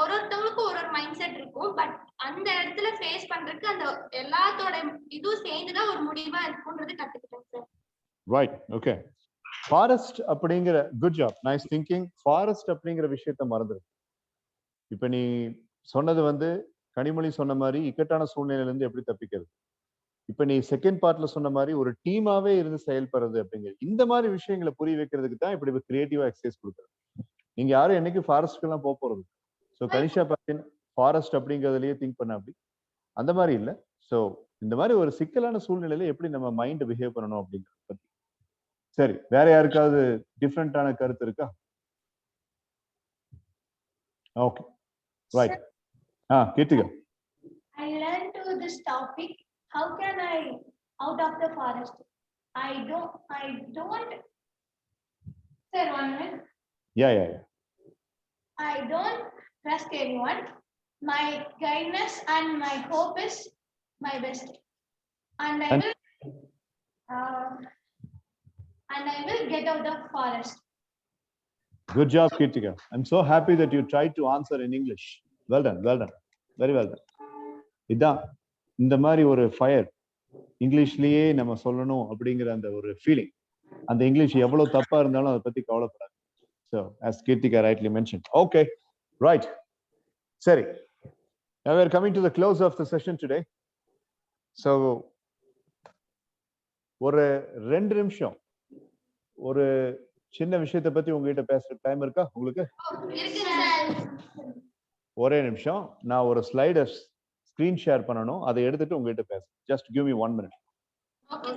Speaker 6: ஒருத்தவங்களுக்கும் ஒரு மைண்ட் செட் இருக்கும். பட் அந்த இடத்துல ஃபேஸ் பண்றதுக்கு அந்த எல்லாத்தோட இதுவும் சேர்ந்துதான் ஒரு முடிவா இருக்கும்ன்றது கத்துக்கிட்டேன் சார்.
Speaker 1: Right, okay. ஃபாரஸ்ட் அப்படிங்கிற good job, nice thinking. Forest அப்படிங்கிற விஷயத்த மறந்துரு. இப்ப நீ சொன்னது வந்து கனிமொழி சொன்ன மாதிரி இக்கட்டான சூழ்நிலையில இருந்து எப்படி தப்பிக்கிறது. இப்ப நீ செகண்ட் பார்ட்ல சொன்ன மாதிரி ஒரு டீமாவே இருந்து செயல்படுறது அப்படிங்கிறது, இந்த மாதிரி விஷயங்களை புரிய வைக்கிறதுக்கு தான் இப்படி கிரியேட்டிவா எக்ஸசைஸ் கொடுக்குறது. நீங்க யாரும் என்னைக்கு ஃபாரஸ்ட்க்கு எல்லாம் போறது. ஸோ கனிஷா பார்த்தீங்கன்னா ஃபாரஸ்ட் அப்படிங்கிறதுலயே திங்க் பண்ண அப்படி அந்த மாதிரி இல்லை. ஸோ இந்த மாதிரி ஒரு சிக்கலான சூழ்நிலையில எப்படி நம்ம மைண்ட் பிஹேவ் பண்ணணும் அப்படிங்கிறத பத்தி. சரி, வேற யாருக்காவது டிஃப்ரெண்டான கருத்து இருக்கா? Okay, right. Keerthika.
Speaker 2: I learned to this topic. How can I out of the forest? I don't. Sir, 1 minute.
Speaker 1: Yeah.
Speaker 2: I don't trust anyone. My kindness and my hope is my best. And I will get out of forest.
Speaker 1: Good job, Kirtika. I'm so happy that you tried to answer in English. Well done. Very well done. இதான் இந்த மாதிரி ஒரு fire இங்கிலீஷ்லயே நம்ம சொல்லணும் அப்படிங்கிற அந்த ஒரு feeling. அந்த இங்கிலீஷ் எவ்வளவு தப்பா இருந்தாலும் அதை பத்தி கவலைப்படாது. So, as Kirtika rightly mentioned. Okay, right. Sari. Now we are coming to the close of the session today. So, ஒரு 2 நிமிஷம் ஒரு சின்ன விஷயத்தை பத்தி உங்ககிட்ட பேசுற டைம் இருக்கா உங்களுக்கு? ஒரே நிமிஷம். நான் ஒரு ஸ்லைடர் ஸ்கிரீன் ஷேர் பண்ணணும். அதை எடுத்துட்டு உங்ககிட்ட பேச. Just give me 1 minute.
Speaker 6: Okay.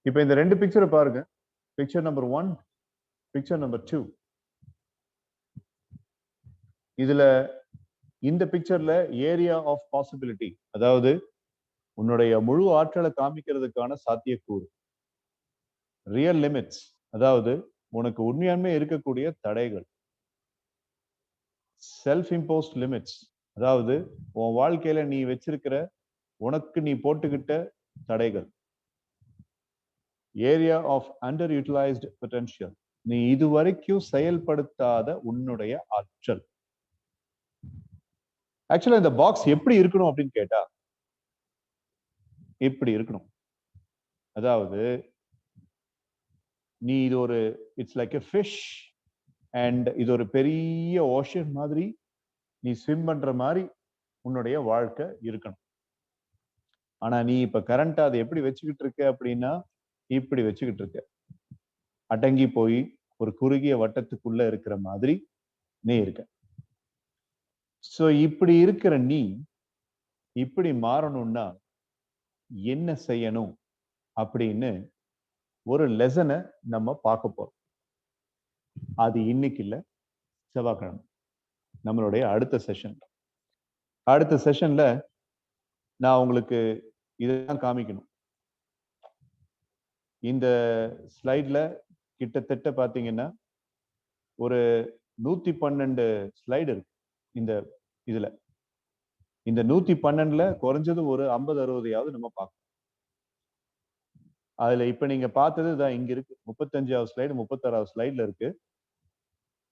Speaker 1: இப்போ இந்த 2 பிக்சரை பாருங்க. Picture number 1, picture number 2. இதுல இந்த பிக்சர்ல ஏரியா ஆஃப் பாசிபிலிட்டி, அதாவது உன்னுடைய முழு ஆற்றலை காமிக்கிறதுக்கான சாத்தியக்கூறு. ரியல் லிமிட்ஸ், அதாவது உனக்கு உண்மையான்மை இருக்கக்கூடிய தடைகள். செல்ஃப் இம்போஸ்ட் லிமிட்ஸ், அதாவது உன் வாழ்க்கையில நீ வச்சிருக்கிற உனக்கு நீ போட்டுக்கிட்ட தடைகள். Area of under utilised potential, நீ இதுவரைக்கும் செயல்படுத்தாத உன்னுடைய ஆற்றல். ஆக்சுவலா இந்த பாக்ஸ் எப்படி இருக்கணும் அப்படின்னு கேட்டா இப்படி இருக்கணும். அதாவது நீ இது ஒரு it's like a fish and இது ஒரு பெரிய ஓஷன் மாதிரி நீ ஸ்விம் பண்ற மாதிரி உன்னுடைய வாழ்க்கை இருக்கணும். ஆனா நீ இப்ப கரண்டா அதை எப்படி வச்சுக்கிட்டு இருக்க அப்படின்னா இப்படி வச்சுக்கிட்டு இருக்க, அடங்கி போய் ஒரு குறுகிய வட்டத்துக்குள்ள இருக்கிற மாதிரி நீ இருக்க. சோ இப்படி இருக்கிற நீ இப்படி மாறணும்னா என்ன செய்யணும் அப்படின்னு ஒரு லெசனை நம்ம பார்க்க போறோம். அது இன்னைக்கு இல்ல, செவ்வாய்க்கிழமை நம்மளுடைய அடுத்த செஷன்ல நான் உங்களுக்கு இதுதான் காமிக்கணும். இந்த ஸ்லைட்ல கிட்டத்தட்ட பாத்தீங்கன்னா ஒரு 112 ஸ்லைடு இருக்கு. இதுல இந்த 112ல குறைஞ்சது ஒரு 50-60 நம்ம பார்க்கணும். அதுல இப்ப நீங்க பார்த்தது தான் இங்க இருக்கு. 35வது ஸ்லைடு 36வது ஸ்லைட்ல இருக்கு.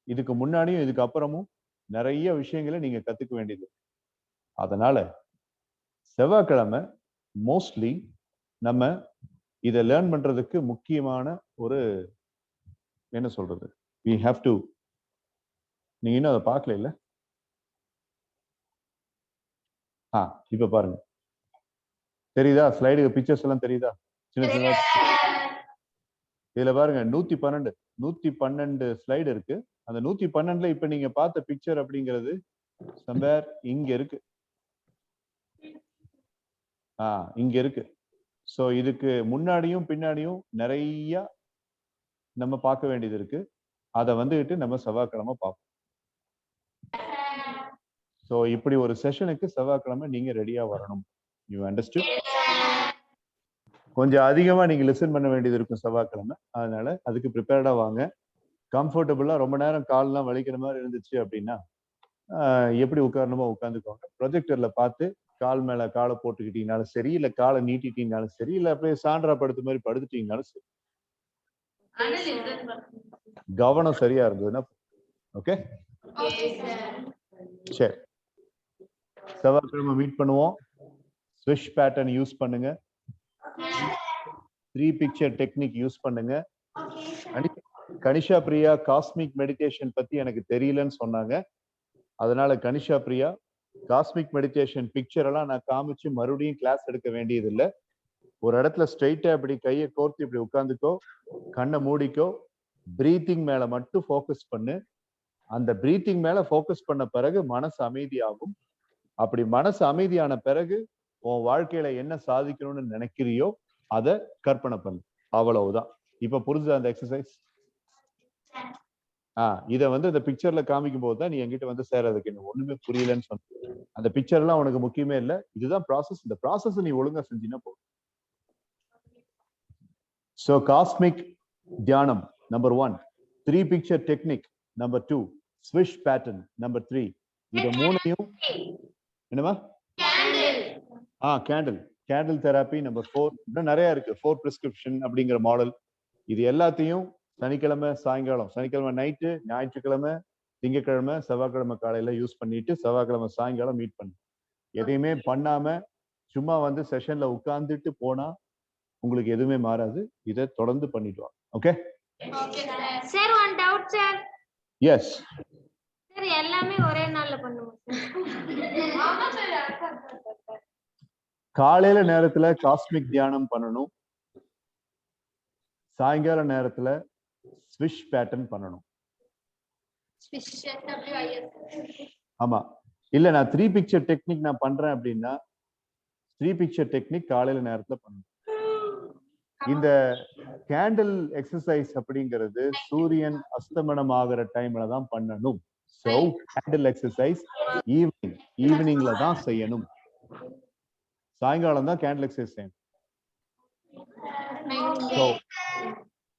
Speaker 1: இதுக்கு முன்னாடியும் இதுக்கு அப்புறமும் நிறைய விஷயங்களை நீங்க கத்துக்க வேண்டியது. அதனால செவ்வாய்க்கிழமை மோஸ்ட்லி நம்ம இதை லேர்ன் பண்றதுக்கு முக்கியமான ஒரு என்ன சொல்றது, we have to, நீங்க இன்னும் அதை பார்க்கல இல்ல? இப்ப பாருங்க, தெரியுதா? ஸ்லைடு பிக்சர்ஸ் எல்லாம் தெரியுதா? சின்ன சின்ன இதுல பாருங்க 112 ஸ்லைடு இருக்கு. அந்த 112ல இப்ப நீங்க பார்த்த பிக்சர் அப்படிங்கிறது சம்வேர் இங்க இருக்கு. இங்க இருக்கு. சோ இதுக்கு முன்னாடியும் பின்னாடியும் நிறைய நம்ம பார்க்க வேண்டியது இருக்கு. அதை வந்துட்டு நம்ம செவ்வாய்க்கிழமை பார்ப்போம். சோ இப்படி ஒரு செஷனுக்கு செவ்வாய்க்கிழமை நீங்க ரெடியா வரணும். You understood? கொஞ்சம் அதிகமா நீங்க லிசன் பண்ண வேண்டியது இருக்கும் செவ்வாய்க்கிழமை. அதனால அதுக்கு ப்ரிப்பேர்டா வாங்க. கம்ஃபர்டபுளா ரொம்ப நேரம் கால்லாம் வலிக்கிற மாதிரி இருந்துச்சு அப்படின்னா எப்படி உட்காரணுமோ உட்காந்துக்கோங்க. ப்ரொஜெக்டர்ல பார்த்து கால் மேல காலை போட்டுக்கிட்டீங்கனாலும் சரி, இல்ல காலை நீட்டிட்டீங்கனாலும் சரி, இல்ல அப்படியே சான்றா படுத்த மாதிரி படுத்துட்டீங்கனாலும் சரி, கவனம் சரியா இருந்ததுன்னா ஓகே. சரி, செவ்வாய்க்கிழமை மீட் பண்ணுவோம். ஸ்விஷ் பேட்டர்ன் யூஸ் பண்ணுங்க, 3 பிக்சர் டெக்னிக் யூஸ் பண்ணுங்க. கனிஷா பிரியா காஸ்மிக் மெடிடேஷன் பத்தி எனக்கு தெரியலன்னு சொன்னாங்க. அதனால Kanisha Priya cosmic meditation picture எல்லாம் நான் காமிச்சு மறுபடியும் கிளாஸ் எடுக்க வேண்டியது இல்லை. ஒரு இடத்துல ஸ்ட்ரைட்டா இப்படி கையை கோர்த்து இப்படி உட்கார்ந்துக்கோ, கண்ணை மூடிக்கோ, பிரீத்திங் மேல மட்டும் ஃபோக்கஸ் பண்ணு. அந்த பிரீத்திங் மேல ஃபோக்கஸ் பண்ண பிறகு மனசு அமைதியாகும். அப்படி மனசு அமைதியான பிறகு உன் வாழ்க்கையில என்ன சாதிக்கணும்னு நினைக்கிறியோ அதை கற்பனை பண்ணு. அவ்வளவுதான். இப்ப புரிஞ்சுதா அந்த எக்ஸசைஸ்? இதை வந்து இந்த பிக்சர்ல காமிக்கும் போது தான் நீ என்கிட்ட வந்து சேரதுக்கு எனக்கு ஒண்ணுமே புரியலன்னு சொன்ன. அந்த பிக்சர் எல்லாம் உனக்கு முக்கியமே இல்லை. இதுதான் ப்ராசஸ். இந்த ப்ராசஸ் நீ ஒழுங்கா செஞ்சீங்கன்னா போதும். So cosmic தியானம் number 1, 3 picture technique number 2, swish pattern number 3. இத மூணையும் என்னமா? Candle therapy number 4. இன்னும் நிறைய இருக்கு. 4 பிரிஸ்கிரிப்ஷன் அப்படிங்கிற மாடல். இது எல்லாத்தையும் சனிக்கிழமை சாயங்காலம், சனிக்கிழமை நைட்டு, ஞாயிற்றுக்கிழமை, திங்கட்கிழமை, செவ்வாய்க்கிழமை காலையில யூஸ் பண்ணிட்டு செவ்வாய்க்கிழமை சாயங்காலம் மீட் பண்ணு. எதையுமே பண்ணாம சும்மா வந்து செஷன்ல உட்கார்ந்துட்டு போனா உங்களுக்கு எதுவுமே மாறாது. இதை தொடர்ந்து பண்ணிட்டு வாங்க. Okay
Speaker 6: sir, one doubt sir.
Speaker 1: Yes
Speaker 6: sir, எல்லாமே ஒரே நாள்ல பண்ணுவோம் சார்.
Speaker 1: காலையில நேரத்துல காஸ்மிக் தியானம் பண்ணணும், சாயங்கால நேரத்துல ஸ்விஷ் பேட்டர்ன் பண்ணணும். ஆமா, இல்ல நான் 3 பிக்சர் டெக்னிக் நான் பண்றேன் அப்படின்னா 3 பிக்சர் டெக்னிக் காலையில நேரத்துல பண்ணணும். இந்த கேண்டில் எக்ஸசைஸ் அப்படிங்கிறது சூரியன் அஸ்தமனம் ஆகிற டைம்ல தான் பண்ணணும். சோ கேண்டில் எக்ஸசைஸ் ஈவினிங்ல தான் செய்யணும். சாயங்காலம் தான் கேண்டில் எக்ஸசைஸ் செய்யணும்.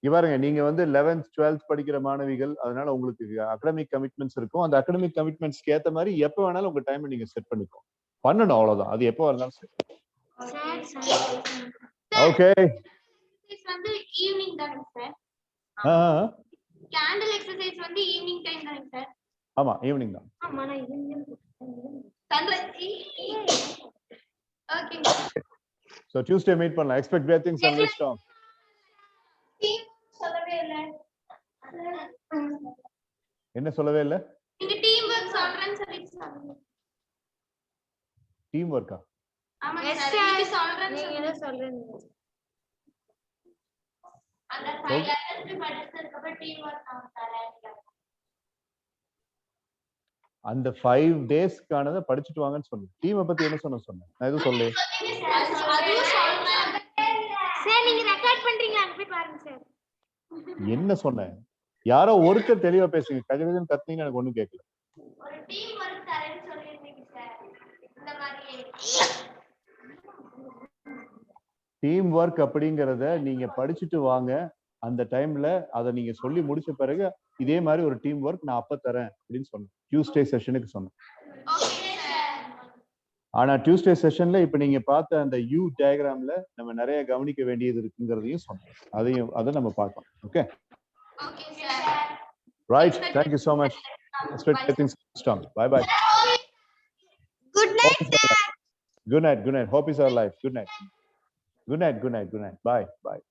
Speaker 1: பாருங்க, நீங்க வந்து 11th 12th படிக்கிற மாணவிகள், அதனால உங்களுக்கு அகாடமிக் கமிட்மெண்ட்ஸ் இருக்கும். அந்த அகாடமிக் கமிட்மெண்ட்ஸ்க்கு ஏத்த மாதிரி எப்ப வேணாலும் உங்க டைம் நீங்க செட் பண்ணிக்கோ, பண்ணணும். அவ்வளவுதான். அது எப்போ இருந்தாலும் சரி. ஓகே,
Speaker 6: வந்து ஈவினிங் தானே சார்? கேண்டில் எக்ஸசைஸ் வந்து ஈவினிங் டைம் தானே சார்?
Speaker 1: ஆமா, ஈவினிங் தான்.
Speaker 6: ஆமா, நான் evening sunrise. Okay.
Speaker 1: So Tuesday meet பண்ணலாம். Expect great things and wish strong.
Speaker 2: சொல்லவே இல்லை.
Speaker 1: என்ன சொல்லவே இல்ல?
Speaker 6: நீங்க டீம் ஒர்க் சொல்றேன்னு சொல்லிட்டு சொல்லுங்க.
Speaker 1: டீம் ஒர்க்கா?
Speaker 6: ஆமா சார். இன்னைக்கு சொல்றேன்னு
Speaker 7: நீங்க என்ன சொல்றீங்க?
Speaker 2: அந்த 5 லெசன்ஸ் படிச்சதுக்கு அப்புறம் டீம் ஒர்க் நான் தரேன்.
Speaker 1: அந்த 5 டேஸ்க்கானதை படிச்சுட்டு வாங்கன்னு சொன்னேன். டீமை பத்தி என்ன சொன்னேன்? நான் எதுவும் சொல்லு.
Speaker 6: அதுவும் சொல்றேன். சார் நீங்க ரெக்கார்ட் பண்றீங்களா? அங்க போய் பாருங்க சார்.
Speaker 1: என்ன சொன்னேன்? யாரோ ஒருத்தர் தெளிவா பேசுங்க. கஜகஜன்னு கத்துனீங்க, எனக்கு ஒண்ணும் கேட்கல.
Speaker 2: ஒரு டீம் ஒர்க் தரேன்னு சொல்லிருந்தீங்க சார். இந்த மாதிரி
Speaker 1: டீம் ஒர்க் அப்படிங்கறத நீங்க படிச்சுட்டு வாங்க. அந்த டைம்ல அதை நீங்க சொல்லி முடிச்ச பிறகு இதே மாதிரி ஒரு டீம் ஒர்க் நான் அப்ப தரேன் அப்படின்னு சொன்னேன். டியூஸ்டே செஷனுக்கு சொன்னேன்.
Speaker 6: Okay sir.
Speaker 1: ஆனா டியூஸ்டே செஷன்ல இப்ப நீங்க பார்த்த அந்த யூ டயக்ராம்ல நம்ம நிறைய கவனிக்க வேண்டியது இருக்குங்கிறதையும் சொன்னோம். அதை நம்ம பார்க்கலாம். Okay,
Speaker 6: okay sir.
Speaker 1: Right. Thank you so much. Let's get things strong. Bye bye.
Speaker 7: Good night, sir.
Speaker 1: Good night. Hope is our life. Good night. Bye.